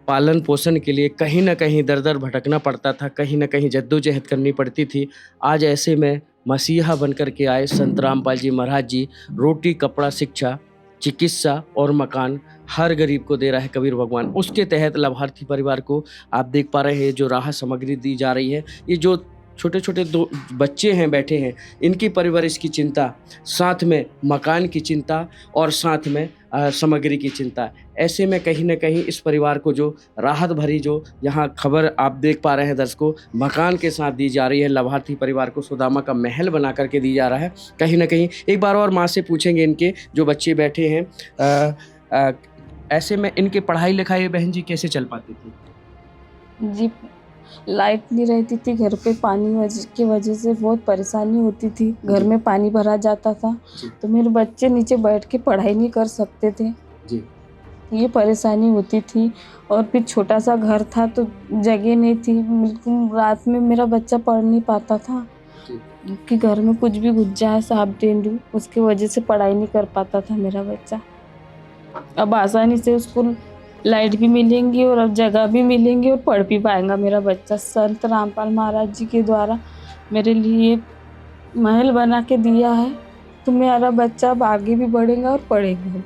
पालन पोषण के लिए कहीं ना कहीं दर दर भटकना पड़ता था, कहीं ना कहीं जद्दोजहद करनी पड़ती थी। आज ऐसे में मसीहा बनकर के आए संत रामपाल जी महाराज जी। रोटी, कपड़ा, शिक्षा, चिकित्सा और मकान हर गरीब को दे रहा है कबीर भगवान। उसके तहत लाभार्थी परिवार को आप देख पा रहे हैं जो राहत सामग्री दी जा रही है। ये जो छोटे छोटे दो बच्चे हैं बैठे हैं, इनकी परवरिश की चिंता, साथ में मकान की चिंता और साथ में सामग्री की चिंता। ऐसे में कहीं ना कहीं इस परिवार को जो राहत भरी जो यहाँ खबर आप देख पा रहे हैं दर्शकों, मकान के साथ दी जा रही है। लाभार्थी परिवार को सुदामा का महल बना करके दी जा रहा है। कहीं ना कहीं एक बार और माँ से पूछेंगे, इनके जो बच्चे बैठे हैं, ऐसे में इनकी पढ़ाई लिखाई बहन जी कैसे चल पाती थी? जी, लाइट नहीं रहती थी घर पे, पानी की वजह से बहुत परेशानी होती थी। घर में पानी भरा जाता था तो मेरे बच्चे नीचे बैठ के पढ़ाई नहीं कर सकते थे जी। ये परेशानी होती थी। और फिर छोटा सा घर था तो जगह नहीं थी, बिल्कुल रात में मेरा बच्चा पढ़ नहीं पाता था कि घर में कुछ भी घुस जाए, सांप तेंदू, उसकी वजह से पढ़ाई नहीं कर पाता था मेरा बच्चा। अब आसानी से उसको लाइट भी मिलेंगी और अब जगह भी मिलेंगी और पढ़ भी पाएगा मेरा बच्चा। संत रामपाल महाराज जी के द्वारा मेरे लिए महल बना के दिया है तो मेरा बच्चा अब आगे भी बढ़ेगा और पढ़ेगा।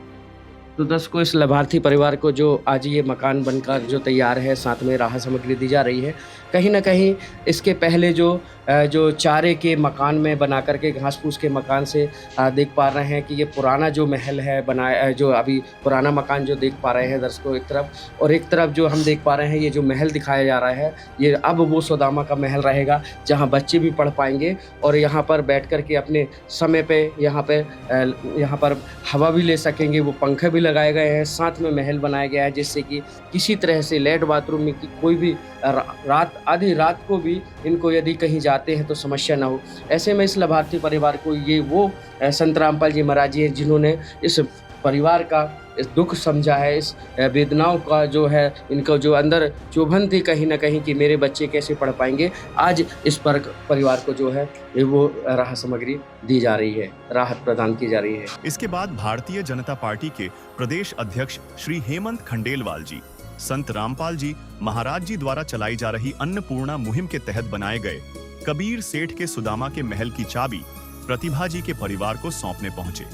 तो दर्शकों, इस लाभार्थी परिवार को जो आज ये मकान बनकर जो तैयार है, साथ में राहत सामग्री दी जा रही है। कहीं ना कहीं इसके पहले जो चारे के मकान में बना करके, घास फूस के मकान से देख पा रहे हैं कि ये पुराना जो महल है बनाया, जो अभी पुराना मकान जो देख पा रहे हैं दर्शकों एक तरफ, और एक तरफ जो हम देख पा रहे हैं ये जो महल दिखाया जा रहा है, ये अब वो सुदामा का महल रहेगा जहाँ बच्चे भी पढ़ पाएंगे और यहाँ पर बैठ कर के अपने समय पे यहाँ पर हवा भी ले सकेंगे। वो पंखे भी लगाए गए हैं, साथ में महल बनाया गया है जिससे कि किसी तरह से लेट बाथरूम में कोई भी रात, आधी रात को भी इनको यदि कहीं जाते हैं तो समस्या ना हो। ऐसे में इस लाभार्थी परिवार को ये वो संत रामपाल जी महाराज जी हैं जिन्होंने इस परिवार का इस दुख समझा है, इस वेदनाओं का जो है इनको जो अंदर चुभन थी कहीं ना कहीं कि मेरे बच्चे कैसे पढ़ पाएंगे, आज इस परिवार को जो है वो राहत सामग्री दी जा रही है, राहत प्रदान की जा रही है। इसके बाद भारतीय जनता पार्टी के प्रदेश अध्यक्ष श्री हेमंत खंडेलवाल जी संत रामपाल जी महाराज जी द्वारा चलाई जा रही अन्नपूर्णा मुहिम के तहत बनाए गए कबीर सेठ के सुदामा के महल की चाबी प्रतिभा जी के परिवार को सौंपने पहुंचे।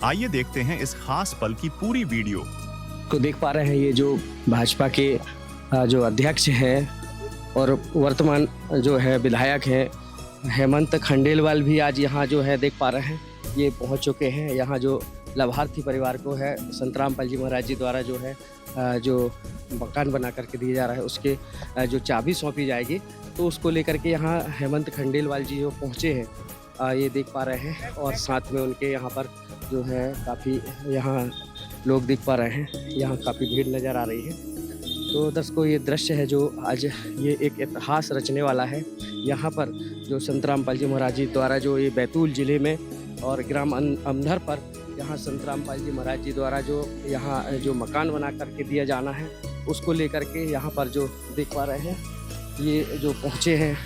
आइए देखते हैं इस खास पल की पूरी वीडियो को। देख पा रहे हैं ये जो भाजपा के जो अध्यक्ष हैं और वर्तमान जो है विधायक हैं हेमंत खंडेलवाल भी आज यहाँ जो है देख पा रहे हैं, ये पहुँच चुके हैं। यहाँ जो लाभार्थी परिवार को है संत रामपाल जी महाराज जी द्वारा जो है जो मकान बना करके दिया जा रहा है उसके जो चाबी सौंपी जाएगी, तो उसको लेकर के यहाँ हेमंत खंडेलवाल जी जो पहुँचे हैं ये देख पा रहे हैं। और साथ में उनके यहाँ पर जो है काफ़ी यहाँ लोग दिख पा रहे हैं, यहाँ काफ़ी भीड़ नज़र आ रही है। तो दर्शकों ये दृश्य है जो आज ये एक इतिहास रचने वाला है। यहाँ पर जो संत रामपाल जी महाराज जी द्वारा जो ये बैतूल ज़िले में और ग्राम अमधर पर यहाँ संत रामपाल जी महाराज जी द्वारा जो यहाँ जो मकान बना करके दिया जाना है उसको लेकर के यहाँ पर जो देख पा रहे हैं ये जो पहुँचे हैं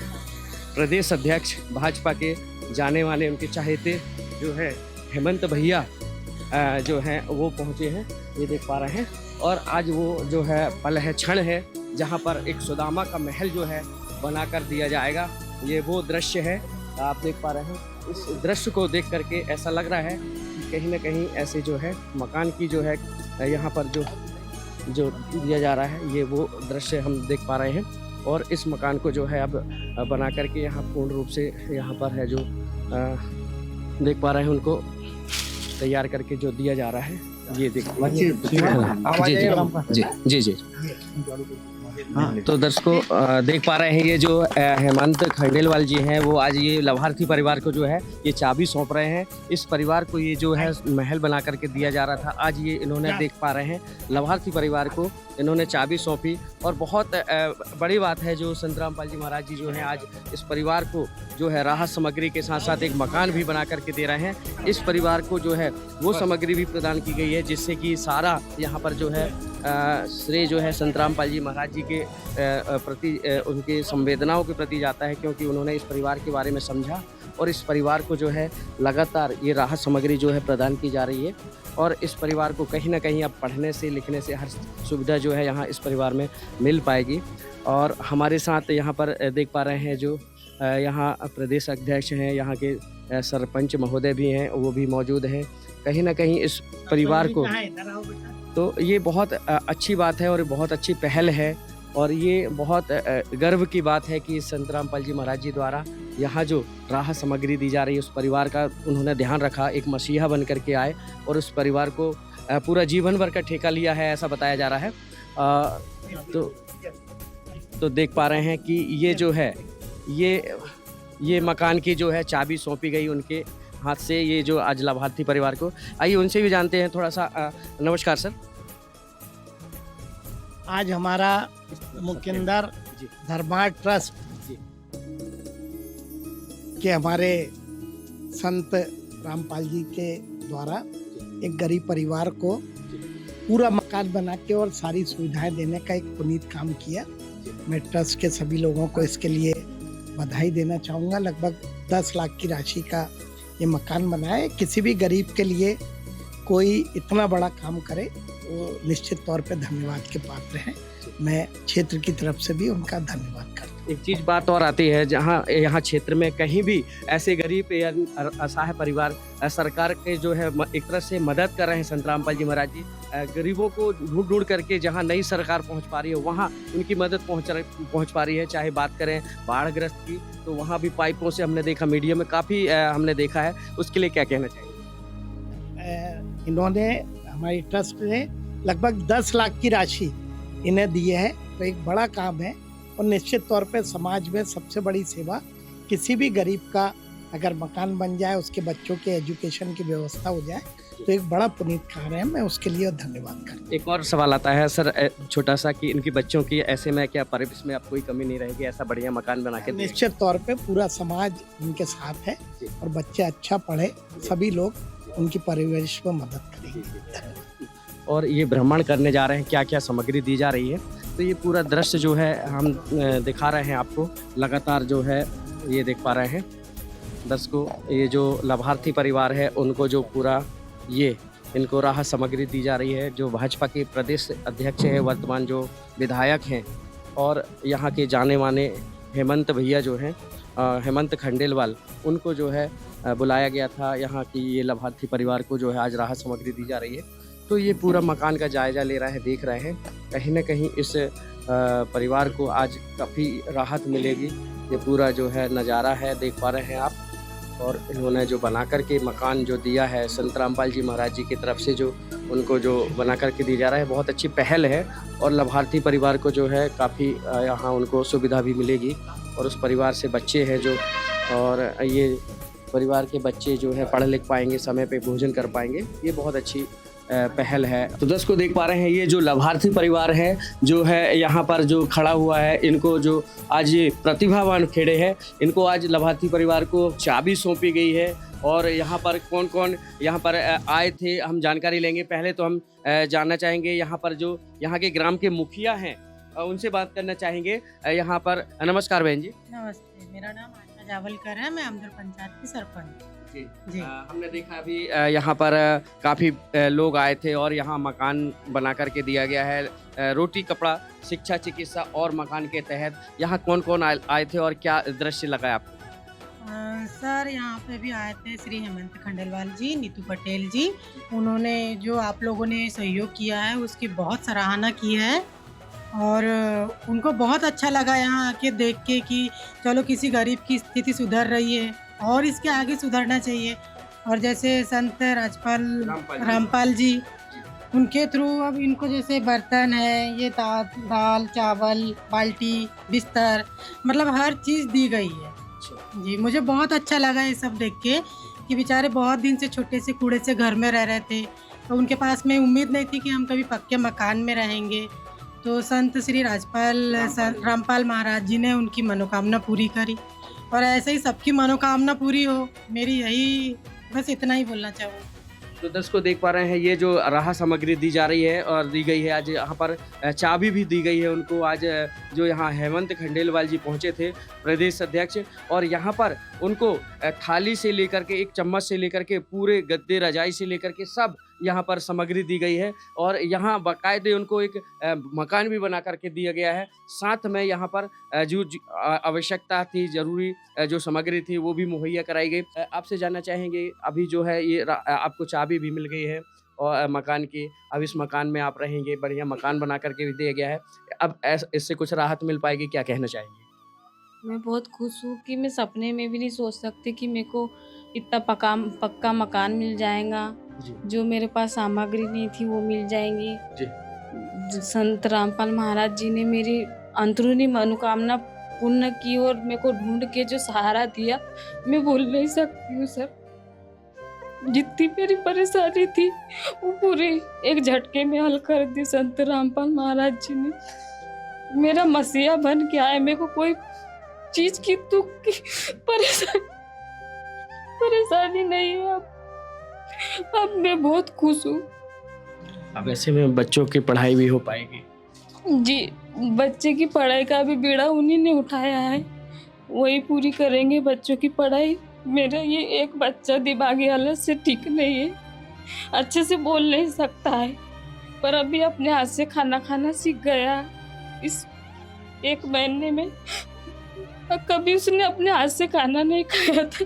प्रदेश अध्यक्ष भाजपा के जाने माने उनके चाहेते जो है हेमंत भैया जो हैं वो पहुँचे हैं, ये देख पा रहे हैं। और आज वो जो है पल है, क्षण है जहाँ पर एक सुदामा का महल जो है बना कर दिया जाएगा। ये वो दृश्य है आप देख पा रहे हैं। इस दृश्य को देख करके ऐसा लग रहा है कि कहीं ना कहीं ऐसे जो है मकान की जो है यहाँ पर जो दिया जा रहा है ये वो दृश्य हम देख पा रहे हैं। और इस मकान को जो है अब बना करके यहाँ पूर्ण रूप से यहाँ पर है जो देख पा रहे हैं उनको तैयार करके जो दिया जा रहा है ये देख जी जी। तो दर्शकों देख पा रहे हैं ये जो हेमंत खंडेलवाल जी हैं वो आज ये लाभार्थी परिवार को जो है ये चाबी सौंप रहे हैं। इस परिवार को ये जो है महल बना करके दिया जा रहा था, आज ये इन्होंने देख पा रहे हैं लाभार्थी परिवार को इन्होंने चाबी सौंपी। और बहुत बड़ी बात है जो संत रामपाल जी महाराज जी जो हैं आज इस परिवार को जो है राहत सामग्री के साथ साथ एक मकान भी बना करके दे रहे हैं। इस परिवार को जो है वो सामग्री भी प्रदान की गई है जिससे कि सारा यहाँ पर जो है श्रेय जो है संत रामपाल जी महाराज जी के प्रति उनके संवेदनाओं के प्रति जाता है, क्योंकि उन्होंने इस परिवार के बारे में समझा और इस परिवार को जो है लगातार ये राहत सामग्री जो है प्रदान की जा रही है। और इस परिवार को कहीं ना कहीं अब पढ़ने से लिखने से हर सुविधा जो है यहाँ इस परिवार में मिल पाएगी। और हमारे साथ यहाँ पर देख पा रहे हैं जो यहाँ प्रदेश अध्यक्ष हैं, यहाँ के सरपंच महोदय भी हैं, वो भी मौजूद हैं। कहीं ना कहीं इस परिवार को तो ये बहुत अच्छी बात है और बहुत अच्छी पहल है। और ये बहुत गर्व की बात है कि संत रामपाल जी महाराज जी द्वारा यहाँ जो राहत सामग्री दी जा रही है उस परिवार का उन्होंने ध्यान रखा, एक मसीहा बन करके आए और उस परिवार को पूरा जीवन भर का ठेका लिया है ऐसा बताया जा रहा है। तो देख पा रहे हैं कि ये जो है ये मकान की जो है चाबी सौंपी गई उनके हाथ से, ये जो आज लाभार्थी परिवार को। आइए उनसे भी जानते हैं थोड़ा सा। नमस्कार सर। आज हमारा मुकिंदर धर्मार्थ ट्रस्ट के हमारे संत रामपाल जी के द्वारा एक गरीब परिवार को पूरा मकान बना के और सारी सुविधाएं देने का एक पुनीत काम किया। मैं ट्रस्ट के सभी लोगों को इसके लिए बधाई देना चाहूँगा। लगभग 10 लाख की राशि का ये मकान बना है। किसी भी गरीब के लिए कोई इतना बड़ा काम करे वो निश्चित तौर पे धन्यवाद के पात्र हैं। मैं क्षेत्र की तरफ से भी उनका धन्यवाद करता हूँ। एक चीज़ बात और आती है, जहाँ यहाँ क्षेत्र में कहीं भी ऐसे गरीब या असहाय परिवार सरकार के जो है एक तरह से मदद कर रहे हैं संत रामपाल जी महाराज जी। गरीबों को ढूंढ करके जहाँ नई सरकार पहुँच पा रही है वहाँ उनकी मदद पहुँच पा रही है। चाहे बात करें बाढ़ग्रस्त की तो वहाँ भी पाइपों से हमने देखा, मीडिया में काफ़ी हमने देखा है। उसके लिए क्या कहना चाहिए? इन्होंने हमारी ट्रस्ट ने लगभग 10 लाख की राशि इन्हें दी है, तो एक बड़ा काम है। और निश्चित तौर पे समाज में सबसे बड़ी सेवा, किसी भी गरीब का अगर मकान बन जाए, उसके बच्चों के एजुकेशन की व्यवस्था हो जाए, तो एक बड़ा पुनीत कार्य है। मैं उसके लिए धन्यवाद करता हूं। एक और सवाल आता है सर छोटा सा कि इनके बच्चों की ऐसे में क्या परिवेश में अब कोई कमी नहीं रहेगी, ऐसा बढ़िया मकान बना के? निश्चित तौर पे पूरा समाज उनके साथ है और बच्चे अच्छा पढ़े, सभी लोग उनकी परिवेश में मदद करेंगे। और ये भ्रमण करने जा रहे हैं, क्या क्या सामग्री दी जा रही है, तो ये पूरा दृश्य जो है हम दिखा रहे हैं आपको। लगातार जो है ये देख पा रहे हैं दर्शकों, ये जो लाभार्थी परिवार है उनको जो पूरा ये इनको राहत सामग्री दी जा रही है। जो भाजपा के प्रदेश अध्यक्ष हैं, वर्तमान जो विधायक हैं और यहाँ के जाने माने हेमंत भैया जो हैं, हेमंत खंडेलवाल, उनको जो है बुलाया गया था यहाँ की ये लाभार्थी परिवार को जो है आज राहत सामग्री दी जा रही है। तो ये पूरा मकान का जायजा ले रहा है, देख रहे हैं। कहीं ना कहीं इस परिवार को आज काफ़ी राहत मिलेगी। ये पूरा जो है नज़ारा है, देख पा रहे हैं आप। और इन्होंने जो बना करके मकान जो दिया है संत रामपाल जी महाराज जी की तरफ से, जो उनको जो बना करके दी जा रहा है, बहुत अच्छी पहल है। और लाभार्थी परिवार को जो है काफ़ी यहाँ उनको सुविधा भी मिलेगी। और उस परिवार से बच्चे हैं जो, और ये परिवार के बच्चे जो है पढ़ लिख पाएंगे, समय पे भोजन कर पाएंगे, ये बहुत अच्छी पहल है। तो दर्शक को देख पा रहे हैं, ये जो लाभार्थी परिवार है जो है यहाँ पर जो खड़ा हुआ है, इनको जो आज ये प्रतिभावान खेड़े हैं, इनको आज लाभार्थी परिवार को चाबी सौंपी गई है। और यहाँ पर कौन कौन यहाँ पर आए थे, हम जानकारी लेंगे। पहले तो हम जानना चाहेंगे यहाँ पर जो यहाँ के ग्राम के मुखिया हैं, उनसे बात करना चाहेंगे। यहाँ पर नमस्कार बहन जी। नमस्ते, मेरा नाम आशा जावलकर है, मैं अमदर पंचायत की सरपंच जी। हमने देखा अभी यहाँ पर काफ़ी लोग आए थे और यहाँ मकान बना करके दिया गया है। रोटी कपड़ा शिक्षा चिकित्सा और मकान के तहत यहाँ कौन कौन आए थे और क्या दृश्य लगा आपको? सर, यहाँ पे भी आए थे श्री हेमंत खंडेलवाल जी, नीतू पटेल जी। उन्होंने जो आप लोगों ने सहयोग किया है उसकी बहुत सराहना की है और उनको बहुत अच्छा लगा यहाँ आके देख के कि चलो किसी गरीब की स्थिति सुधर रही है और इसके आगे सुधरना चाहिए। और जैसे संत रामपाल जी, उनके थ्रू अब इनको जैसे बर्तन है, ये दाल चावल बाल्टी बिस्तर, मतलब हर चीज़ दी गई है जी। मुझे बहुत अच्छा लगा ये सब देख के कि बेचारे बहुत दिन से छोटे से कूड़े से घर में रह रहे थे, तो उनके पास में उम्मीद नहीं थी कि हम कभी पक्के मकान में रहेंगे। तो संत श्री रामपाल महाराज जी ने उनकी मनोकामना पूरी करी और ऐसे ही सबकी मनोकामना पूरी हो, मेरी यही बस इतना ही बोलना चाहूँगी। तो दर्शकों देख पा रहे हैं, ये जो राहत सामग्री दी जा रही है और दी गई है, आज यहाँ पर चाबी भी दी गई है उनको। आज जो यहाँ हेमंत खंडेलवाल जी पहुँचे थे, प्रदेश अध्यक्ष, और यहाँ पर उनको थाली से लेकर के, एक चम्मच से लेकर के, पूरे गद्दे रजाई से लेकर के सब यहाँ पर सामग्री दी गई है। और यहाँ बाकायदे उनको एक मकान भी बना करके दिया गया है। साथ में यहाँ पर जो आवश्यकता थी, जरूरी जो सामग्री थी, वो भी मुहैया कराई गई। आपसे जानना चाहेंगे, अभी जो है ये आपको चाबी भी मिल गई है और मकान की, अब इस मकान में आप रहेंगे, बढ़िया मकान बना करके भी दिया गया है। अब इससे कुछ राहत मिल पाएगी, क्या कहना चाहेंगे? मैं बहुत खुश हूँ कि मैं सपने में भी नहीं सोच सकती कि मेरे को इतना पक्का मकान मिल जाएगा। जो मेरे पास सामग्री नहीं थी वो मिल जाएंगी जी। संत रामपाल महाराज जी ने मेरी अंदरूनी मनोकामना पूर्ण की और मेरे को ढूंढ के जो सहारा दिया, मैं भूल नहीं सकती हूँ सर। जितनी मेरी परेशानी थी वो पूरी एक झटके में हल कर दी संत रामपाल महाराज जी ने। मेरा मसीहा बन के आए, मेरे को कोई चीज की दुख की परेशानी नहीं है। अब मैं बहुत खुश हूँ। अब ऐसे में बच्चों की पढ़ाई भी हो पाएगी जी। बच्चे की पढ़ाई का भी बीड़ा उन्हीं ने उठाया है, वही पूरी करेंगे बच्चों की पढ़ाई। मेरा ये एक बच्चा दिमागी हालत से ठीक नहीं है, अच्छे से बोल नहीं सकता है, पर अभी अपने हाथ से खाना खाना सीख गया इस 1 महीने में। कभी उसने अपने हाथ से खाना नहीं खाया था,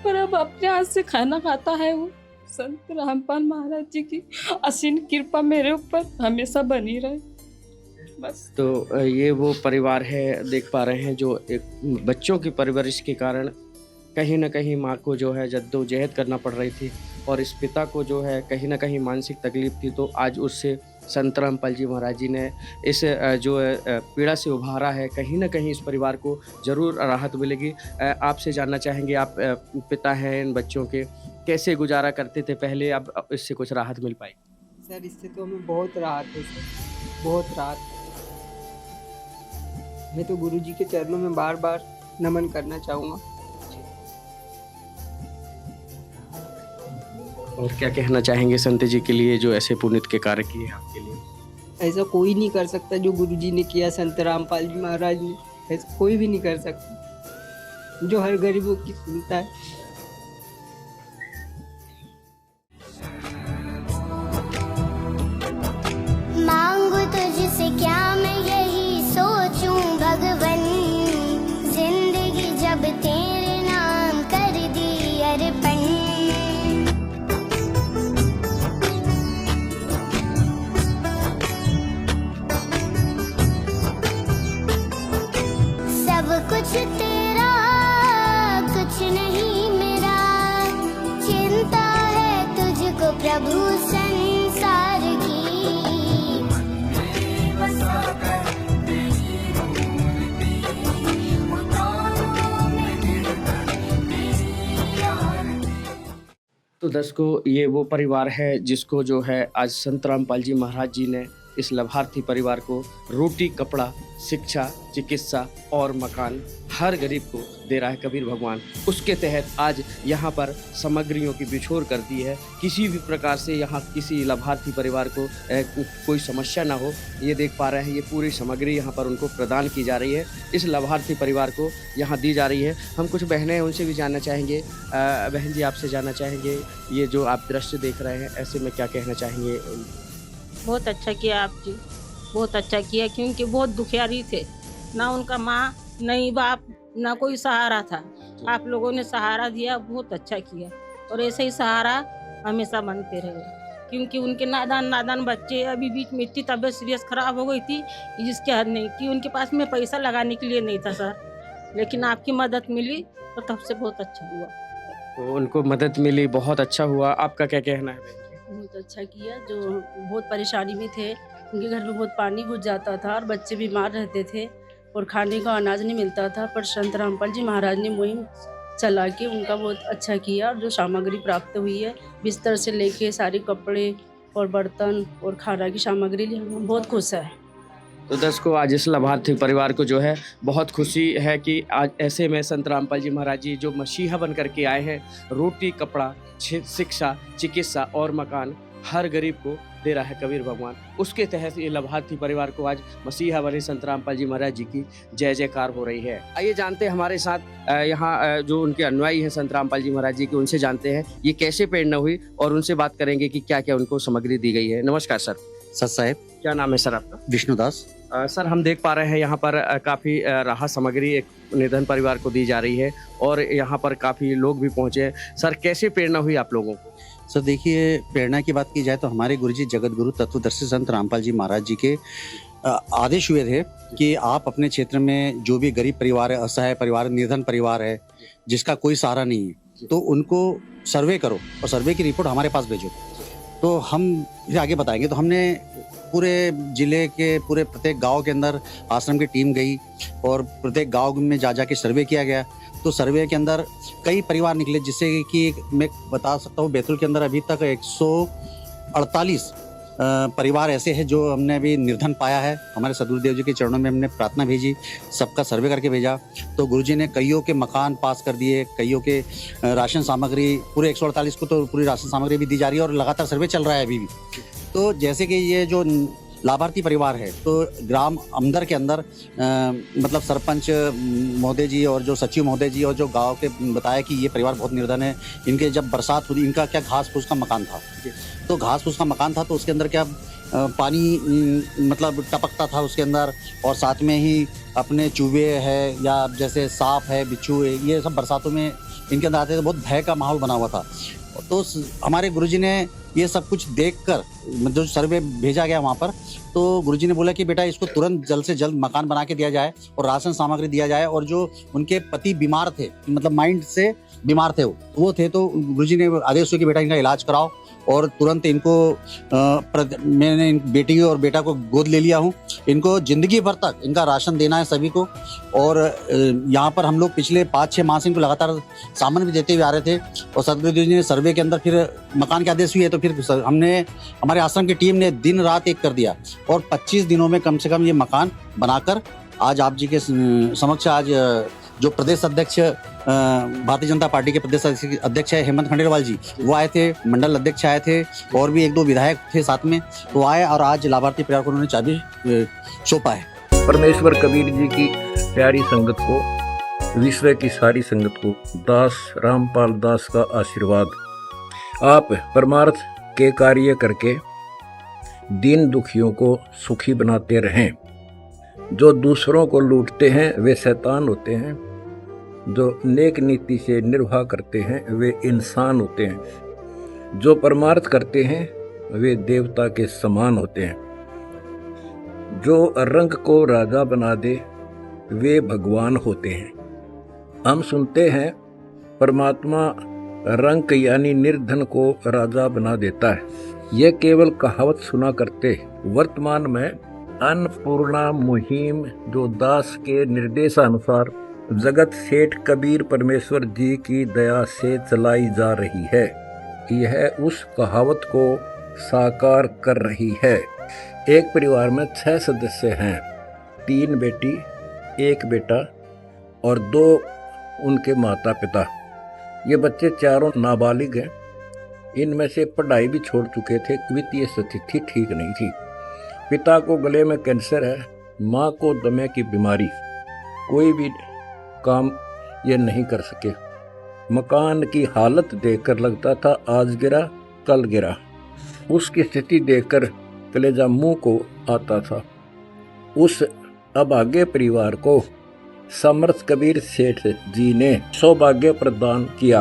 पर अब अपने हाथ से खाना खाता है। वो संत रामपाल महाराज जी की असीम कृपा मेरे ऊपर हमेशा बनी रहे बस। तो ये वो परिवार है, देख पा रहे हैं, जो एक बच्चों की परवरिश के कारण कहीं ना कहीं माँ को जो है जद्दोजहद करना पड़ रही थी और इस पिता को जो है कहीं ना कहीं मानसिक तकलीफ थी। तो आज उससे संत रामपाल जी महाराज जी ने इस जो पीड़ा से उभारा है। कहीं ना कहीं इस परिवार को ज़रूर राहत मिलेगी। आपसे जानना चाहेंगे, आप पिता हैं इन बच्चों के, कैसे गुजारा करते थे पहले, अब इससे कुछ राहत मिल पाई? सर, इससे तो हमें बहुत राहत है सर, बहुत राहत। मैं तो गुरुजी के चरणों में बार बार नमन करना चाहूँगा। और क्या कहना चाहेंगे संत जी के लिए जो ऐसे पुण्य के कार्य किए आपके लिए? ऐसा कोई नहीं कर सकता जो गुरुजी ने किया, संत रामपाल जी महाराज ने, ऐसा कोई भी नहीं कर सकता, जो हर गरीबों की सुनता है। मांगू तुझसे क्या मैं यही सोचूं भगवन, जिंदगी जब तेरे नाम कर दी अर्पण। सब कुछ तेरा, कुछ नहीं प्रभु संसार की तो दर्शकों, ये वो परिवार है जिसको जो है आज संत रामपाल जी महाराज जी ने इस लाभार्थी परिवार को रोटी, कपड़ा, शिक्षा, चिकित्सा और मकान हर गरीब को दे रहा है कबीर भगवान। उसके तहत आज यहाँ पर सामग्रियों की बिछोर कर दी है। किसी भी प्रकार से यहाँ किसी लाभार्थी परिवार को कोई समस्या ना हो, ये देख पा रहे हैं। ये पूरी सामग्री यहाँ पर उनको प्रदान की जा रही है, इस लाभार्थी परिवार को यहाँ दी जा रही है। हम कुछ बहनें हैं, उनसे भी जानना चाहेंगे। बहन जी, आपसे जानना चाहेंगे, ये जो आप दृश्य देख रहे हैं, ऐसे में क्या कहना चाहेंगे? बहुत अच्छा किया आप जी, बहुत अच्छा किया, क्योंकि बहुत दुखियारी थे, ना उनका माँ, नहीं बाप, ना कोई सहारा था। आप लोगों ने सहारा दिया, बहुत अच्छा किया, और ऐसे ही सहारा हमेशा बनते रहे, क्योंकि उनके नादान बच्चे अभी बीच में इतनी तबीयत सीरियस खराब हो गई थी जिसके हद नहीं कि उनके पास में पैसा लगाने के लिए नहीं था सर, लेकिन आपकी मदद मिली तो तब से बहुत अच्छा हुआ। तो उनको मदद मिली, बहुत अच्छा हुआ। आपका क्या कहना है? बहुत अच्छा किया। जो बहुत परेशानी में थे, उनके घर में बहुत पानी घुस जाता था और बच्चे बीमार रहते थे और खाने का अनाज नहीं मिलता था, पर संत रामपाल जी महाराज ने मुहिम चला के उनका बहुत अच्छा किया। और जो सामग्री प्राप्त हुई है, बिस्तर से लेके सारे कपड़े और बर्तन और खाना की सामग्री लिए हम बहुत खुश है। तो दर्शकों, आज इस लाभार्थी परिवार को जो है बहुत खुशी है कि आज ऐसे में संत रामपाल जी महाराज जी जो मसीहा बन करके आए हैं, रोटी, कपड़ा, शिक्षा, चिकित्सा और मकान हर गरीब को दे रहा है कबीर भगवान। उसके तहत ये लाभार्थी परिवार को आज मसीहा बने संत रामपाल जी महाराज जी की जय जयकार हो रही है। आइए जानते हैं, हमारे साथ यहाँ जो उनके अनुयायी हैं संत रामपाल जी महाराज जी के, उनसे जानते हैं ये कैसे प्रेरणा हुई, और उनसे बात करेंगे कि क्या क्या उनको सामग्री दी गई है। नमस्कार सर। सर साहब, क्या नाम है सर आपका? विष्णुदास। सर, हम देख पा रहे हैं यहाँ पर काफ़ी राहत सामग्री एक निर्धन परिवार को दी जा रही है, और यहाँ पर काफ़ी लोग भी पहुँचे हैं। सर, कैसे प्रेरणा हुई आप लोगों को? सर देखिए, प्रेरणा की बात की जाए तो हमारे गुरुजी जगत गुरु तत्वदर्शी संत रामपाल जी महाराज जी के आदेश हुए थे कि आप अपने क्षेत्र में जो भी गरीब परिवार है, असहाय परिवार, निर्धन परिवार है, जिसका कोई सहारा नहीं है, तो उनको सर्वे करो और सर्वे की रिपोर्ट हमारे पास भेजो, तो हम फिर आगे बताएंगे। तो हमने पूरे जिले के पूरे प्रत्येक गांव के अंदर आश्रम की टीम गई और प्रत्येक गांव में जा के सर्वे किया गया। तो सर्वे के अंदर कई परिवार निकले, जिससे कि मैं बता सकता हूँ बैतूल के अंदर अभी तक 148 परिवार ऐसे हैं जो हमने अभी निर्धन पाया है। हमारे सदगुरुदेव जी के चरणों में हमने प्रार्थना भेजी, सबका सर्वे करके भेजा, तो गुरुजी ने कईयों के मकान पास कर दिए, कईयों के राशन सामग्री, पूरे 148 को तो पूरी राशन सामग्री भी दी जा रही है और लगातार सर्वे चल रहा है अभी भी। तो जैसे कि ये जो लाभार्थी परिवार है, तो ग्राम अमदर के अंदर मतलब सरपंच महोदय जी और जो सचिव महोदय जी और जो गांव के बताया कि ये परिवार बहुत निर्धन है। इनके जब बरसात हुई, इनका क्या घास फूस का मकान था, तो घास फूस का मकान था, तो उसके अंदर क्या पानी मतलब टपकता था उसके अंदर, और साथ में ही अपने चूहे है या जैसे सांप है, बिच्छू है, ये सब बरसातों में इनके अंदर आते थे। बहुत भय का माहौल बना हुआ था। तो हमारे गुरुजी ने ये सब कुछ देखकर जो सर्वे भेजा गया वहाँ पर, तो गुरुजी ने बोला कि बेटा इसको तुरंत जल्द से जल्द मकान बना के दिया जाए और राशन सामग्री दिया जाए। और जो उनके पति बीमार थे, मतलब माइंड से बीमार थे वो थे, तो गुरुजी ने आदेश हुआ कि बेटा इनका इलाज कराओ, और तुरंत इनको मैंने बेटी और बेटा को गोद ले लिया हूँ। इनको ज़िंदगी भर तक इनका राशन देना है सभी को। और यहाँ पर हम लोग पिछले 5-6 माह से इनको लगातार सामान भी देते हुए आ रहे थे, और सदगुरुदेव जी ने सर्वे के अंदर फिर मकान के आदेश हुए, तो फिर हमने हमारे आश्रम की टीम ने दिन रात एक कर दिया, और 25 दिनों में कम से कम ये मकान बनाकर आज आप जी के समक्ष आज जो प्रदेश अध्यक्ष भारतीय जनता पार्टी के प्रदेश अध्यक्ष है हेमंत खंडेलवाल जी, वो आए थे, मंडल अध्यक्ष आए थे, और भी 1-2 विधायक थे साथ में, तो आए और आज लाभार्थी परिवार को उन्होंने चाबी सौंपा है। परमेश्वर कबीर जी की प्यारी संगत को, विश्व की सारी संगत को दास रामपाल दास का आशीर्वाद। आप परमार्थ के कार्य करके दीन दुखियों को सुखी बनाते रहें। जो दूसरों को लूटते हैं वे शैतान होते हैं, जो नेक नीति से निर्वाह करते हैं वे इंसान होते हैं, जो परमार्थ करते हैं वे देवता के समान होते हैं, जो रंग को राजा बना दे वे भगवान होते हैं। हम सुनते हैं परमात्मा रंक यानी निर्धन को राजा बना देता है। यह केवल कहावत सुना करते। वर्तमान में अन्नपूर्णा मुहिम जो दास के निर्देशानुसार जगत सेठ कबीर परमेश्वर जी की दया से चलाई जा रही है, यह उस कहावत को साकार कर रही है। एक परिवार में 6 सदस्य हैं, 3 बेटी, 1 बेटा और 2 उनके माता पिता। ये बच्चे चारों नाबालिग हैं। इनमें से पढ़ाई भी छोड़ चुके थे। वित्तीय स्थिति ठीक नहीं थी। पिता को गले में कैंसर है, माँ को दमे की बीमारी। कोई भी काम ये नहीं कर सके। मकान की हालत देखकर लगता था आज गिरा कल गिरा। उसकी स्थिति देखकर कलेजा मुंह को आता था। उस अभागे परिवार को समर्थ कबीर सेठ जी ने सौभाग्य प्रदान किया।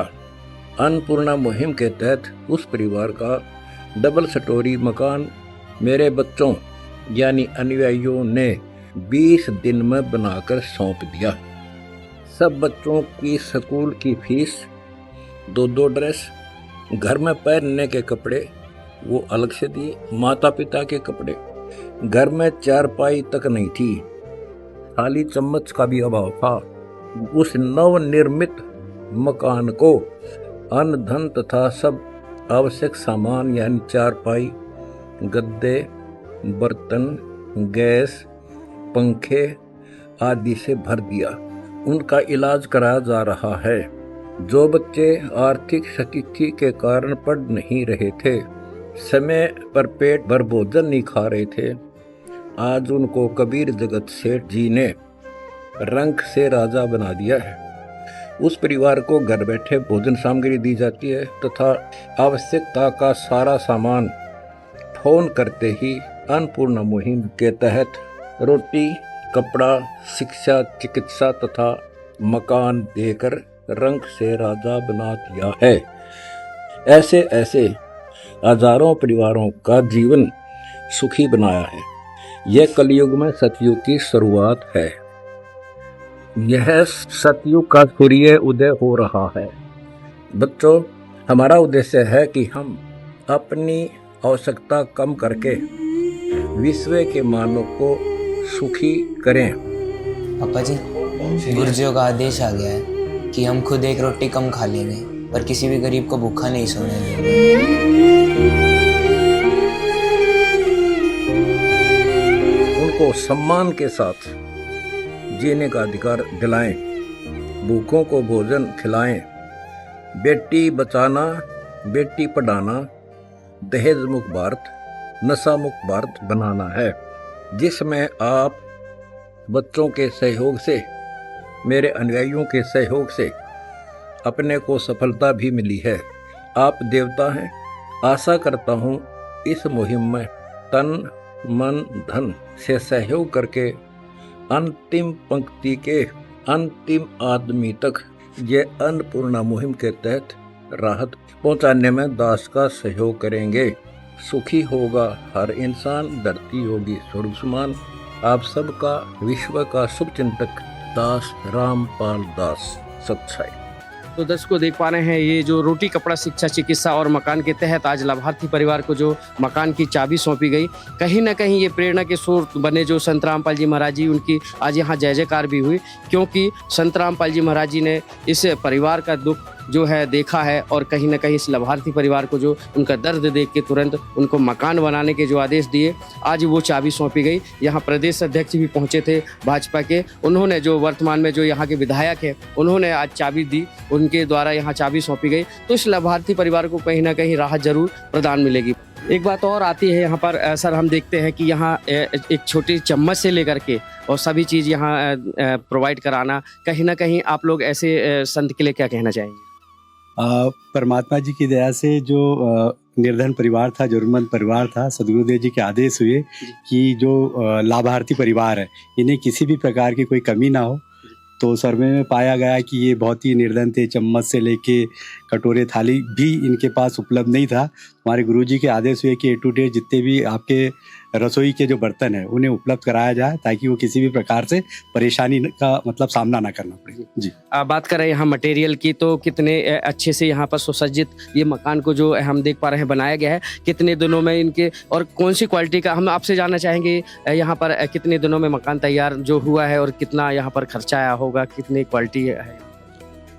अन्नपूर्णा मुहिम के तहत उस परिवार का डबल स्टोरी मकान मेरे बच्चों यानी अनुयायियों ने 20 दिन में बनाकर सौंप दिया। सब बच्चों की स्कूल की फीस, 2 ड्रेस, घर में पहनने के कपड़े वो अलग से दिए। माता पिता के कपड़े, घर में चारपाई तक नहीं थी, थाली चम्मच का भी अभाव था। उस नवनिर्मित मकान को अन्न धन तथा सब आवश्यक सामान यानी चारपाई, गद्दे, बर्तन, गैस, पंखे आदि से भर दिया। उनका इलाज कराया जा रहा है। जो बच्चे आर्थिक स्थिति के कारण पढ़ नहीं रहे थे, समय पर पेट भर भोजन नहीं खा रहे थे, आज उनको कबीर जगत सेठ जी ने रंक से राजा बना दिया है। उस परिवार को घर बैठे भोजन सामग्री दी जाती है तथा आवश्यकता का सारा सामान फोन करते ही अन्नपूर्णा मुहिम के तहत रोटी, कपड़ा, शिक्षा, चिकित्सा तथा मकान देकर रंक से राजा बना दिया है। ऐसे ऐसे हजारों परिवारों का जीवन सुखी बनाया है। यह कलयुग में सतयुग की शुरुआत है। यह सतयुग का सूर्य उदय हो रहा है। बच्चों, हमारा उद्देश्य है कि हम अपनी आवश्यकता कम करके विश्व के मानव को सुखी करें। पापा जी, गुरुजियों का आदेश आ गया है कि हम खुद एक रोटी कम खा लेंगे पर किसी भी गरीब को भूखा नहीं सोने देंगे। उनको सम्मान के साथ जीने का अधिकार दिलाएं, भूखों को भोजन खिलाएं। बेटी बचाना, बेटी पढ़ाना, दहेज मुक्त भारत, नशा मुक्त भारत बनाना है, जिसमें आप बच्चों के सहयोग से, मेरे अनुयायियों के सहयोग से अपने को सफलता भी मिली है। आप देवता हैं। आशा करता हूँ इस मुहिम में तन मन धन से सहयोग करके अंतिम पंक्ति के अंतिम आदमी तक ये अन्नपूर्णा मुहिम के तहत राहत पहुंचाने में दास का सहयोग करेंगे। सुखी होगा हर इंसान, धरती होगी स्वर्ग समान। आप सबका विश्व का शुभ चिंतक दास रामपाल दास, सच्चाई। तो दर्शकों देख पा रहे हैं, ये जो रोटी, कपड़ा, शिक्षा, चिकित्सा और मकान के तहत आज लाभार्थी परिवार को जो मकान की चाबी सौंपी गई, कहीं ना कहीं ये प्रेरणा के स्रोत बने जो संत रामपाल जी महाराज जी, उनकी आज यहाँ जय जयकार भी हुई, क्योंकि संत रामपाल जी महाराज जी ने इस परिवार का दुख जो है देखा है और कहीं ना कहीं इस लाभार्थी परिवार को जो उनका दर्द देख के तुरंत उनको मकान बनाने के जो आदेश दिए, आज वो चाबी सौंपी गई। यहाँ प्रदेश अध्यक्ष भी पहुँचे थे भाजपा के, उन्होंने जो वर्तमान में जो यहाँ के विधायक है उन्होंने आज चाबी दी, उनके द्वारा यहाँ चाबी सौंपी गई। तो इस लाभार्थी परिवार को कहीं ना कहीं राहत जरूर प्रदान मिलेगी। एक बात और आती है यहाँ पर सर, हम देखते हैं कि यहाँ एक छोटी चम्मच से लेकर के और सभी चीज़ यहाँ प्रोवाइड कराना, कहीं ना कहीं आप लोग ऐसे संत के लिए क्या कहना चाहेंगे? परमात्मा जी की दया से जो निर्धन परिवार था, जरूरतमंद परिवार था, सदगुरुदेव जी के आदेश हुए कि जो लाभार्थी परिवार है इन्हें किसी भी प्रकार की कोई कमी ना हो। तो सर्वे में पाया गया कि ये बहुत ही निर्धन थे। चम्मच से लेके कटोरे, थाली भी इनके पास उपलब्ध नहीं था। हमारे गुरुजी के आदेश हुए कि A to Z जितने भी आपके रसोई के जो बर्तन है उन्हें उपलब्ध कराया जाए, ताकि वो किसी भी प्रकार से परेशानी का मतलब सामना ना करना पड़े। जी। बात करें यहाँ मटेरियल की, तो कितने अच्छे से यहाँ पर सुसज्जित ये मकान को जो हम देख पा रहे हैं बनाया गया है, कितने दिनों में इनके और कौन सी क्वालिटी का, हम आपसे जानना चाहेंगे यहाँ पर कितने दिनों में मकान तैयार जो हुआ है और कितना यहाँ पर खर्चा आया होगा, कितनी क्वालिटी है?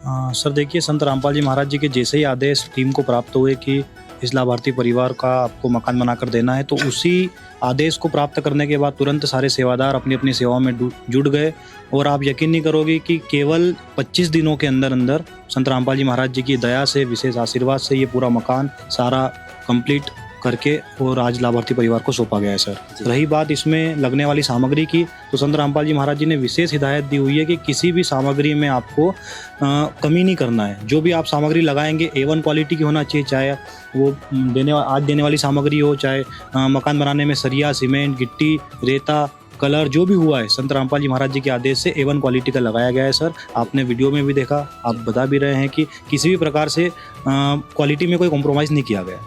सर देखिए, संत रामपाल जी महाराज जी के जैसे ही आदेश टीम को प्राप्त हुए कि इस लाभार्थी परिवार का आपको मकान बनाकर देना है, तो उसी आदेश को प्राप्त करने के बाद तुरंत सारे सेवादार अपनी अपनी सेवाओं में जुट गए। और आप यकीन नहीं करोगे कि केवल 25 दिनों के अंदर अंदर संत रामपाल जी महाराज जी की दया से, विशेष आशीर्वाद से ये पूरा मकान सारा कंप्लीट करके और आज लाभार्थी परिवार को सौंपा गया है सर। रही बात इसमें लगने वाली सामग्री की, तो संत रामपाल जी महाराज जी ने विशेष हिदायत दी हुई है कि किसी भी सामग्री में आपको कमी नहीं करना है। जो भी आप सामग्री लगाएंगे A1 क्वालिटी की होना चाहिए, चाहे वो आज देने वाली सामग्री हो, चाहे मकान बनाने में सरिया, सीमेंट, गिट्टी, रेता, कलर जो भी हुआ है, संत रामपाल जी महाराज जी के आदेश से A1 क्वालिटी का लगाया गया है सर। आपने वीडियो में भी देखा, आप बता भी रहे हैं कि किसी भी प्रकार से क्वालिटी में कोई कॉम्प्रोमाइज़ नहीं किया गया।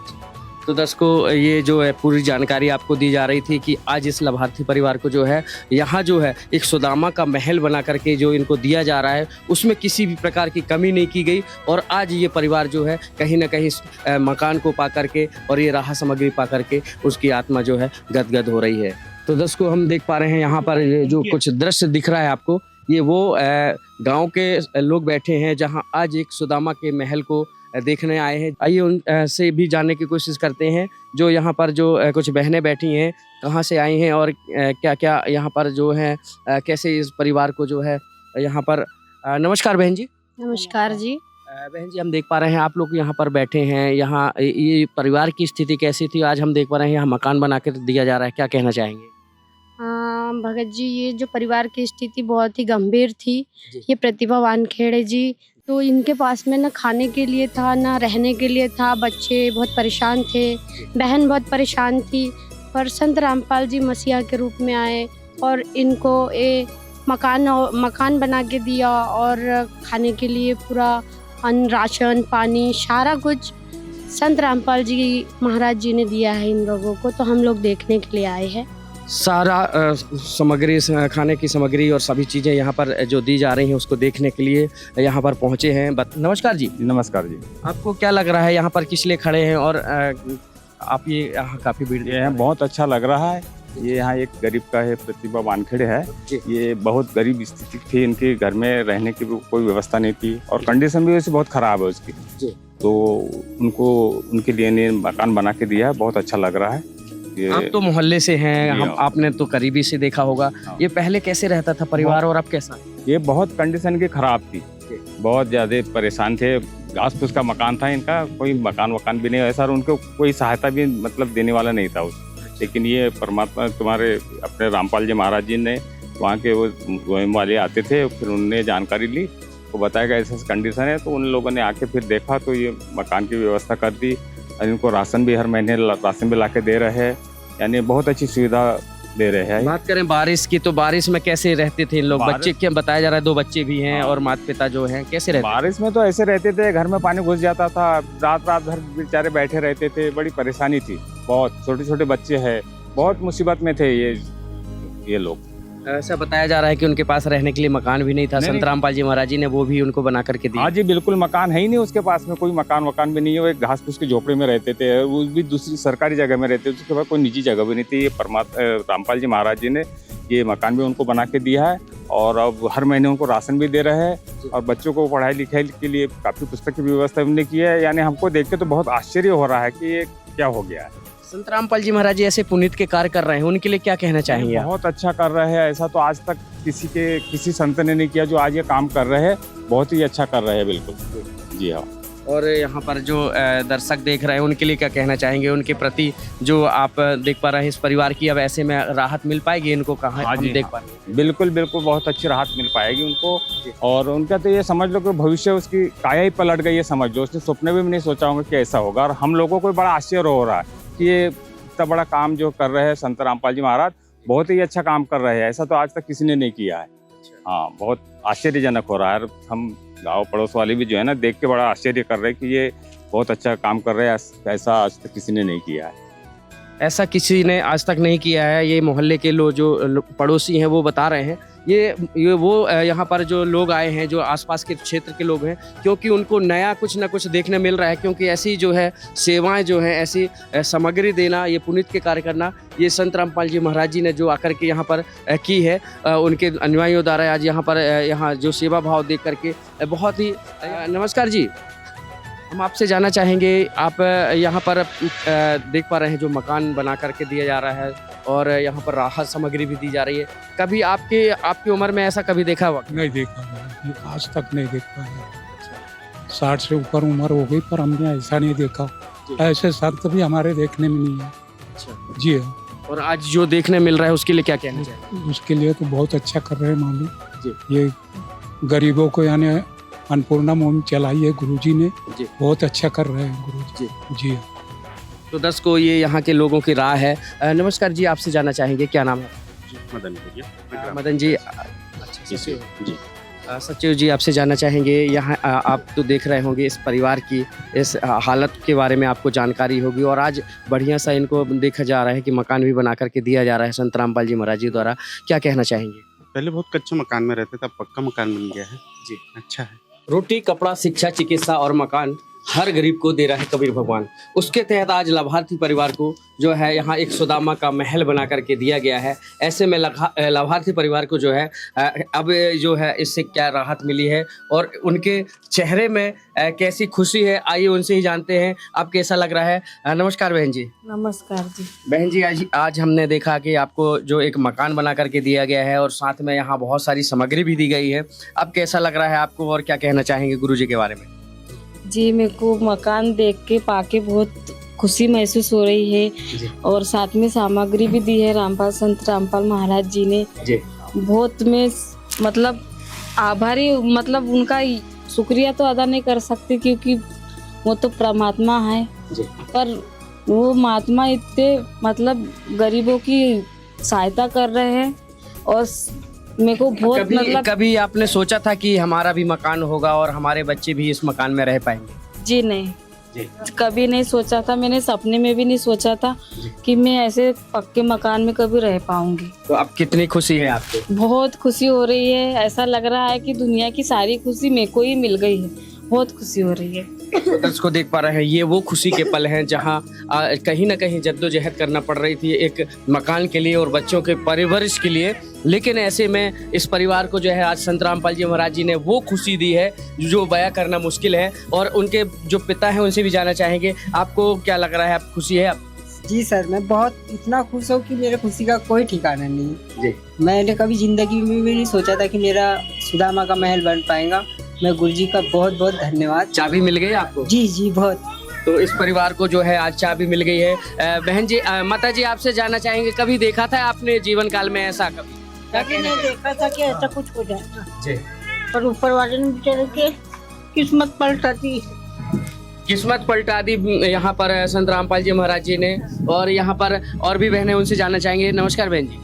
तो दर्शकों, ये जो है पूरी जानकारी आपको दी जा रही थी कि आज इस लाभार्थी परिवार को जो है यहाँ जो है एक सुदामा का महल बना करके जो इनको दिया जा रहा है, उसमें किसी भी प्रकार की कमी नहीं की गई। और आज ये परिवार जो है कहीं ना कहीं मकान को पा करके और ये राहत सामग्री पा करके उसकी आत्मा जो है गदगद हो रही है। तो दर्शकों, हम देख पा रहे हैं यहाँ पर जो कुछ दृश्य दिख रहा है आपको, ये वो गाँव के लोग बैठे हैं जहाँ आज एक सुदामा के महल को देखने आए हैं। आइए उन से भी जानने की कोशिश करते हैं, जो यहाँ पर जो कुछ बहनें बैठी हैं, कहाँ से आई हैं और क्या क्या यहाँ पर जो है कैसे इस परिवार को जो है यहाँ पर। नमस्कार बहन जी। नमस्कार जी। बहन जी, हम देख पा रहे हैं आप लोग यहाँ पर बैठे हैं, यहाँ ये परिवार की स्थिति कैसी थी? आज हम देख पा रहे हैं यहाँ मकान बना कर दिया जा रहा है, क्या कहना चाहेंगे? भगत जी, ये जो परिवार की स्थिति बहुत ही गंभीर थी। ये प्रतिभा वानखेड़े जी, तो इनके पास में ना खाने के लिए था, ना रहने के लिए था। बच्चे बहुत परेशान थे, बहन बहुत परेशान थी, पर संत रामपाल जी मसीहा के रूप में आए और इनको मकान बना के दिया और खाने के लिए पूरा अन्न, राशन, पानी, सारा कुछ संत रामपाल जी महाराज जी ने दिया है इन लोगों को। तो हम लोग देखने के लिए आए हैं। सारा सामग्री, खाने की सामग्री और सभी चीज़ें यहाँ पर जो दी जा रही हैं उसको देखने के लिए यहाँ पर पहुँचे हैं। नमस्कार जी। नमस्कार जी। आपको क्या लग रहा है, यहाँ पर किस लिए खड़े हैं और आप ये यहाँ काफ़ी भीड़? ये बहुत अच्छा लग रहा है। ये यहाँ एक गरीब का है, प्रतिभा वानखेड़े है। ये बहुत गरीब स्थिति थी, इनके घर में रहने की कोई व्यवस्था नहीं थी और कंडीशन भी वैसे बहुत ख़राब है उसकी। तो उनको उनके लिए मकान बना के दिया है, बहुत अच्छा लग रहा है। आप तो मोहल्ले से हैं, आपने तो करीबी से देखा होगा। ये पहले कैसे रहता था परिवार और अब कैसा? ये बहुत कंडीशन की खराब थी, बहुत ज़्यादा परेशान थे। घास फूस का मकान था इनका, कोई मकान भी नहीं ऐसा, और उनको कोई सहायता भी मतलब देने वाला नहीं था लेकिन ये परमात्मा तुम्हारे अपने रामपाल जी महाराज जी ने, वहाँ के वो गोयम वाले आते थे, फिर उनने जानकारी ली, वो बताया गया ऐसा कंडीशन है। तो उन लोगों ने आके फिर देखा तो ये मकान की व्यवस्था कर दी और इनको राशन भी हर महीने राशन भी ला के दे रहे हैं, यानी बहुत अच्छी सुविधा दे रहे हैं। बात करें बारिश की, तो बारिश में कैसे रहते थे इन लोग? बच्चे क्या बताया जा रहा है, 2 बच्चे भी हैं और माता पिता जो हैं, कैसे रहते? बारिश में तो ऐसे रहते थे, घर में पानी घुस जाता था, रात भर बेचारे बैठे रहते थे, बड़ी परेशानी थी। बहुत छोटे छोटे बच्चे हैं, बहुत मुसीबत में थे ये लोग। ऐसा बताया जा रहा है कि उनके पास रहने के लिए मकान भी नहीं था। संत रामपाल जी महाराज जी ने वो भी उनको बना करके दिया। हाँ जी, बिल्कुल मकान है ही नहीं उसके पास में, कोई मकान भी नहीं है। वो एक घास फूस के झोपड़े में रहते थे, वो भी दूसरी सरकारी जगह में रहते थे, उसके बाद कोई निजी जगह भी नहीं थी। ये रामपाल जी महाराज जी ने ये मकान भी उनको बना के दिया है और अब हर महीने उनको राशन भी दे रहे हैं और बच्चों को पढ़ाई लिखाई के लिए काफ़ी पुस्तक की व्यवस्था उन्होंने की है। यानी हमको देख के तो बहुत आश्चर्य हो रहा है कि ये क्या हो गया है। संत रामपाल जी महाराज जी ऐसे पुनीत के कार्य कर रहे हैं, उनके लिए क्या कहना चाहेंगे? बहुत अच्छा कर रहे हैं, ऐसा तो आज तक किसी संत ने नहीं किया जो आज ये काम कर रहे हैं। बहुत ही अच्छा कर रहे हैं, बिल्कुल जी हाँ। और यहाँ पर जो दर्शक देख रहे हैं उनके लिए क्या कहना चाहेंगे, उनके प्रति जो आप देख पा रहे हैं इस परिवार की अब ऐसे में राहत मिल पाएगी इनको? कहाँ हम देख पा रहे हैं? बिल्कुल बहुत अच्छी राहत मिल पाएगी उनको। और उनका तो ये समझ लो कि भविष्य उसकी काया ही पलट गई है, समझ लो। उसने सपने में भी नहीं सोचा होगा कि ऐसा होगा और हम लोगों को बड़ा आश्चर्य हो रहा है कि ये इतना बड़ा काम जो कर रहे हैं संत रामपाल जी महाराज, बहुत ही अच्छा काम कर रहे हैं। ऐसा तो आज तक किसी ने नहीं किया है। हाँ, बहुत आश्चर्यजनक हो रहा है। हम गाँव पड़ोस वाले भी जो है ना, देख के बड़ा आश्चर्य कर रहे हैं कि ये बहुत अच्छा काम कर रहे हैं, ऐसा आज तक किसी ने नहीं किया है। ऐसा किसी ने आज तक नहीं किया है। ये मोहल्ले के लोग जो पड़ोसी हैं वो बता रहे हैं। ये वो यहाँ पर जो लोग आए हैं, जो आसपास के क्षेत्र के लोग हैं, क्योंकि उनको नया कुछ ना कुछ देखने मिल रहा है। क्योंकि ऐसी जो है सेवाएं जो हैं, ऐसी सामग्री देना, ये पुनीत के कार्य करना, ये संत रामपाल जी महाराज जी ने जो आकर के यहाँ पर की है, उनके अनुयायियों द्वारा आज यहाँ पर यहाँ जो सेवा भाव देख करके बहुत ही। नमस्कार जी, हम आपसे जानना चाहेंगे, आप यहाँ पर देख पा रहे हैं जो मकान बना करके दिया जा रहा है और यहाँ पर राहत सामग्री भी दी जा रही है। कभी आपकी उम्र में ऐसा कभी देखा हुआ? नहीं देखा, आज तक नहीं देख पाया। 60 से ऊपर उम्र हो गई पर हमने ऐसा नहीं देखा। ऐसे संत भी हमारे देखने में नहीं है। जी हाँ। और आज जो देखने मिल रहा है उसके लिए क्या कहना चाहिए? उसके लिए तो बहुत अच्छा कर रहे हैं मालिक। ये गरीबों को यानी अन्नपूर्णा मुहिम चलाई है गुरुजी ने, बहुत अच्छा कर रहे हैं गुरुजी। जी हाँ। तो 10 को ये यहाँ के लोगों की राय है। नमस्कार जी, आपसे जानना चाहेंगे, क्या नाम है? मदन जी। सचिव जी, आपसे जानना चाहेंगे, यहाँ आप तो देख रहे होंगे इस परिवार की इस हालत के बारे में आपको जानकारी होगी, और आज बढ़िया सा इनको देखा जा रहा है कि मकान भी बना करके दिया जा रहा है संत रामपाल जी महाराज जी द्वारा। क्या कहना चाहेंगे? पहले बहुत कच्चे मकान में रहते थे, अब पक्का मकान बन गया है। जी, अच्छा है। रोटी, कपड़ा, शिक्षा, चिकित्सा और मकान हर गरीब को दे रहा है कबीर भगवान। उसके तहत आज लाभार्थी परिवार को जो है यहाँ एक सुदामा का महल बना करके दिया गया है। ऐसे में लाभार्थी परिवार को जो है अब जो है इससे क्या राहत मिली है और उनके चेहरे में कैसी खुशी है, आइए उनसे ही जानते हैं। अब कैसा लग रहा है? नमस्कार बहन जी। नमस्कार जी। बहन जी, आज हमने देखा कि आपको जो एक मकान बना करके दिया गया है और साथ में यहाँ बहुत सारी सामग्री भी दी गई है। अब कैसा लग रहा है आपको और क्या कहना चाहेंगे गुरुजी के बारे में? जी, मेरे को मकान देख के पाके बहुत खुशी महसूस हो रही है और साथ में सामग्री भी दी है संत रामपाल महाराज जी ने। बहुत मैं मतलब आभारी, मतलब उनका शुक्रिया तो अदा नहीं कर सकती क्योंकि वो तो परमात्मा है, पर वो महात्मा इतने मतलब गरीबों की सहायता कर रहे हैं। और मेरे को बहुत कभी आपने सोचा था कि हमारा भी मकान होगा और हमारे बच्चे भी इस मकान में रह पाएंगे? जी नहीं, कभी नहीं सोचा था। मैंने सपने में भी नहीं सोचा था कि मैं ऐसे पक्के मकान में कभी रह पाऊंगी। तो अब कितनी खुशी है आपको? बहुत खुशी हो रही है। ऐसा लग रहा है कि दुनिया की सारी खुशी मेरे को ही मिल गई है। बहुत खुशी हो रही है। दर्शक को देख पा रहे हैं, ये वो खुशी के पल हैं जहां कहीं ना कहीं जद्दोजहद करना पड़ रही थी एक मकान के लिए और बच्चों के परवरिश के लिए, लेकिन ऐसे में इस परिवार को जो है आज संत रामपाल जी महाराज जी ने वो खुशी दी है जो बयां करना मुश्किल है। और उनके जो पिता हैं उनसे भी जानना चाहेंगे, आपको क्या लग रहा है, आप खुशी है आप? जी सर, मैं बहुत इतना खुश हूँ कि मेरे खुशी का कोई ठिकाना नहीं। जी, मैंने कभी जिंदगी में भी नहीं सोचा था कि मेरा सुदामा का महल बन पाएगा। मैं गुरुजी का बहुत बहुत धन्यवाद। चाबी मिल गई आपको? जी जी, बहुत। तो इस परिवार को जो है आज चाबी मिल गई है। बहन जी, माता जी, आपसे जानना चाहेंगे, कभी देखा था आपने जीवन काल में ऐसा? कभी नहीं देखा था कि ऐसा कुछ हो जाएगा जी, पर ऊपर वाले ने बेचारे के किस्मत पलटा दी। किस्मत पलटा दी यहाँ पर संत रामपाल जी महाराज जी ने। और यहाँ पर और भी बहनें, उनसे जानना चाहेंगे। नमस्कार बहन जी,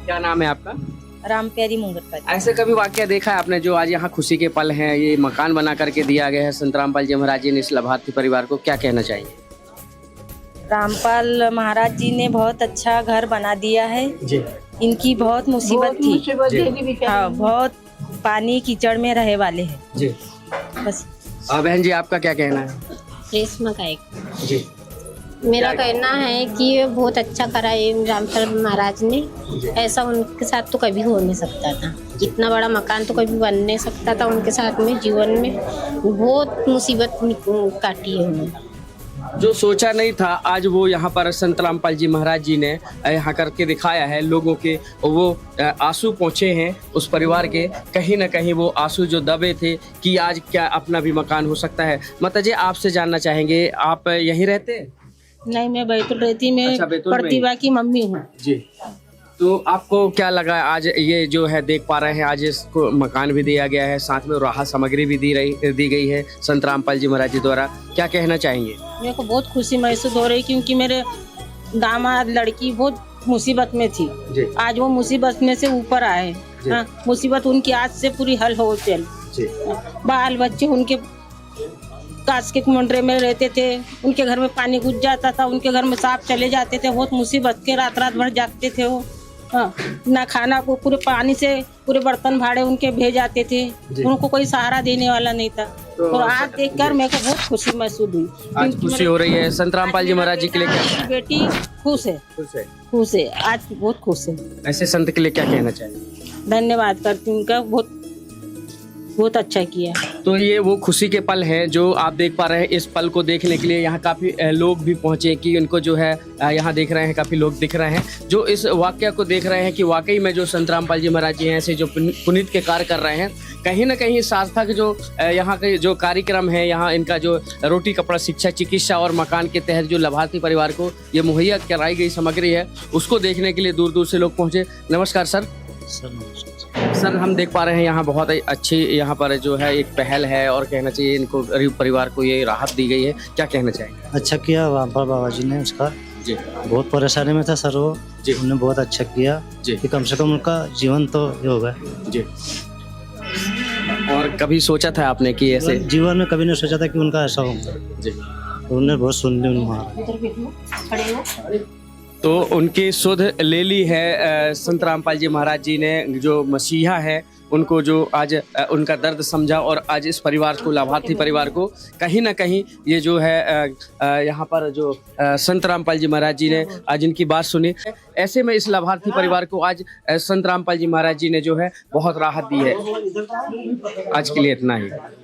क्या नाम है आपका? रामप्यारी मुंगरपाली। ऐसे कभी वाकया देखा है आपने जो आज यहाँ खुशी के पल हैं, ये मकान बना करके दिया गया है संत रामपाल जी महाराज जी ने इस लाभार्थी परिवार को, क्या कहना चाहिए? रामपाल महाराज जी ने बहुत अच्छा घर बना दिया है जी। इनकी बहुत मुसीबत थी। हाँ, बहुत पानी कीचड़ में रहे वाले हैं जी। बस। बहन जी, आपका क्या कहना है? रेशमा का एक जी, मेरा कहना है कि ये बहुत अच्छा करा है रामपाल महाराज ने। ऐसा उनके साथ तो कभी हो नहीं सकता था। इतना बड़ा मकान तो कभी बन नहीं सकता था उनके साथ में। जीवन में बहुत मुसीबत काटी है उन्होंने। जो सोचा नहीं था आज वो यहाँ पर संत रामपाल जी महाराज जी ने यहाँ करके दिखाया है। लोगों के वो आंसू पहुँचे हैं उस परिवार के, कहीं ना कहीं वो आंसू जो दबे थे कि आज क्या अपना भी मकान हो सकता है। माता जी, आपसे जानना चाहेंगे, आप यहीं रहते हैं? नहीं, मैं बैतूल रहती। मैं अच्छा, प्रतिभा की मम्मी हूँ जी। तो आपको क्या लगा आज ये जो है देख पा रहे हैं, आज इसको मकान भी दिया गया है, साथ में राहत सामग्री भी दी गई है संत रामपाल जी महाराज जी द्वारा, क्या कहना चाहेंगे? मेरे को बहुत खुशी महसूस हो रही क्योंकि मेरे दामाद लड़की बहुत मुसीबत में थी जी। आज वो मुसीबत में से ऊपर आए। हाँ, मुसीबत उनकी आज से पूरी हल हो चल। बाल बच्चे उनके कांच के कुंडरे में रहते थे, उनके घर में पानी घुस जाता था, उनके घर में सांप चले जाते थे, बहुत मुसीबत के रात रात भर जागते थे वो। हाँ, ना खाना को पूरे पानी से पूरे बर्तन भाड़े उनके भेज जाते थे, उनको कोई सहारा देने वाला नहीं था। और आज देखकर मेरे को बहुत खुशी महसूस हुई। आज खुशी हो रही है संत रामपाल जी महाराज जी के लिए क्या? बेटी खुश है, खुश है, आज बहुत खुश है। ऐसे संत के लिए क्या कहना चाहिए? धन्यवाद करती हूँ उनका, बहुत अच्छा किया। तो ये वो खुशी के पल हैं जो आप देख पा रहे हैं। इस पल को देखने के लिए यहाँ काफ़ी लोग भी पहुँचे कि उनको जो है यहाँ देख रहे हैं, काफ़ी लोग दिख रहे हैं जो इस वाक़या को देख रहे हैं कि वाकई में जो संत रामपाल जी महाराज जी हैं ऐसे जो पुनीत के कार्य कर रहे हैं, कहीं ना कहीं सार्थक जो यहाँ के जो कार्यक्रम है, यहाँ इनका जो रोटी कपड़ा शिक्षा चिकित्सा और मकान के तहत जो लाभार्थी परिवार को ये मुहैया कराई गई सामग्री है, उसको देखने के लिए दूर दूर से लोग पहुँचे। नमस्कार सर। सर, हम देख पा रहे हैं यहाँ बहुत अच्छी यहाँ पर जो है एक पहल है और कहना चाहिए इनको गरीब परिवार को ये राहत दी गई है, क्या कहना चाहेंगे? अच्छा किया रामपाल बाबा जी ने उसका जी, बहुत परेशानी में था सर वो जी, उन्होंने बहुत अच्छा किया जी कि कम से कम उनका जीवन तो ये होगा जी। और कभी सोचा था आपने कि ऐसे? जीवन में कभी नहीं सोचा था कि उनका ऐसा होगा जी, उन्होंने बहुत सुन ली। तो उनकी सुध ले ली है संत रामपाल जी महाराज जी ने, जो मसीहा है उनको जो आज उनका दर्द समझा और आज इस परिवार को, लाभार्थी परिवार को कहीं ना कहीं ये जो है यहाँ पर जो संत रामपाल जी महाराज जी ने आज इनकी बात सुनी। ऐसे में इस लाभार्थी परिवार को आज संत रामपाल जी महाराज जी ने जो है बहुत राहत दी है। आज के लिए इतना ही।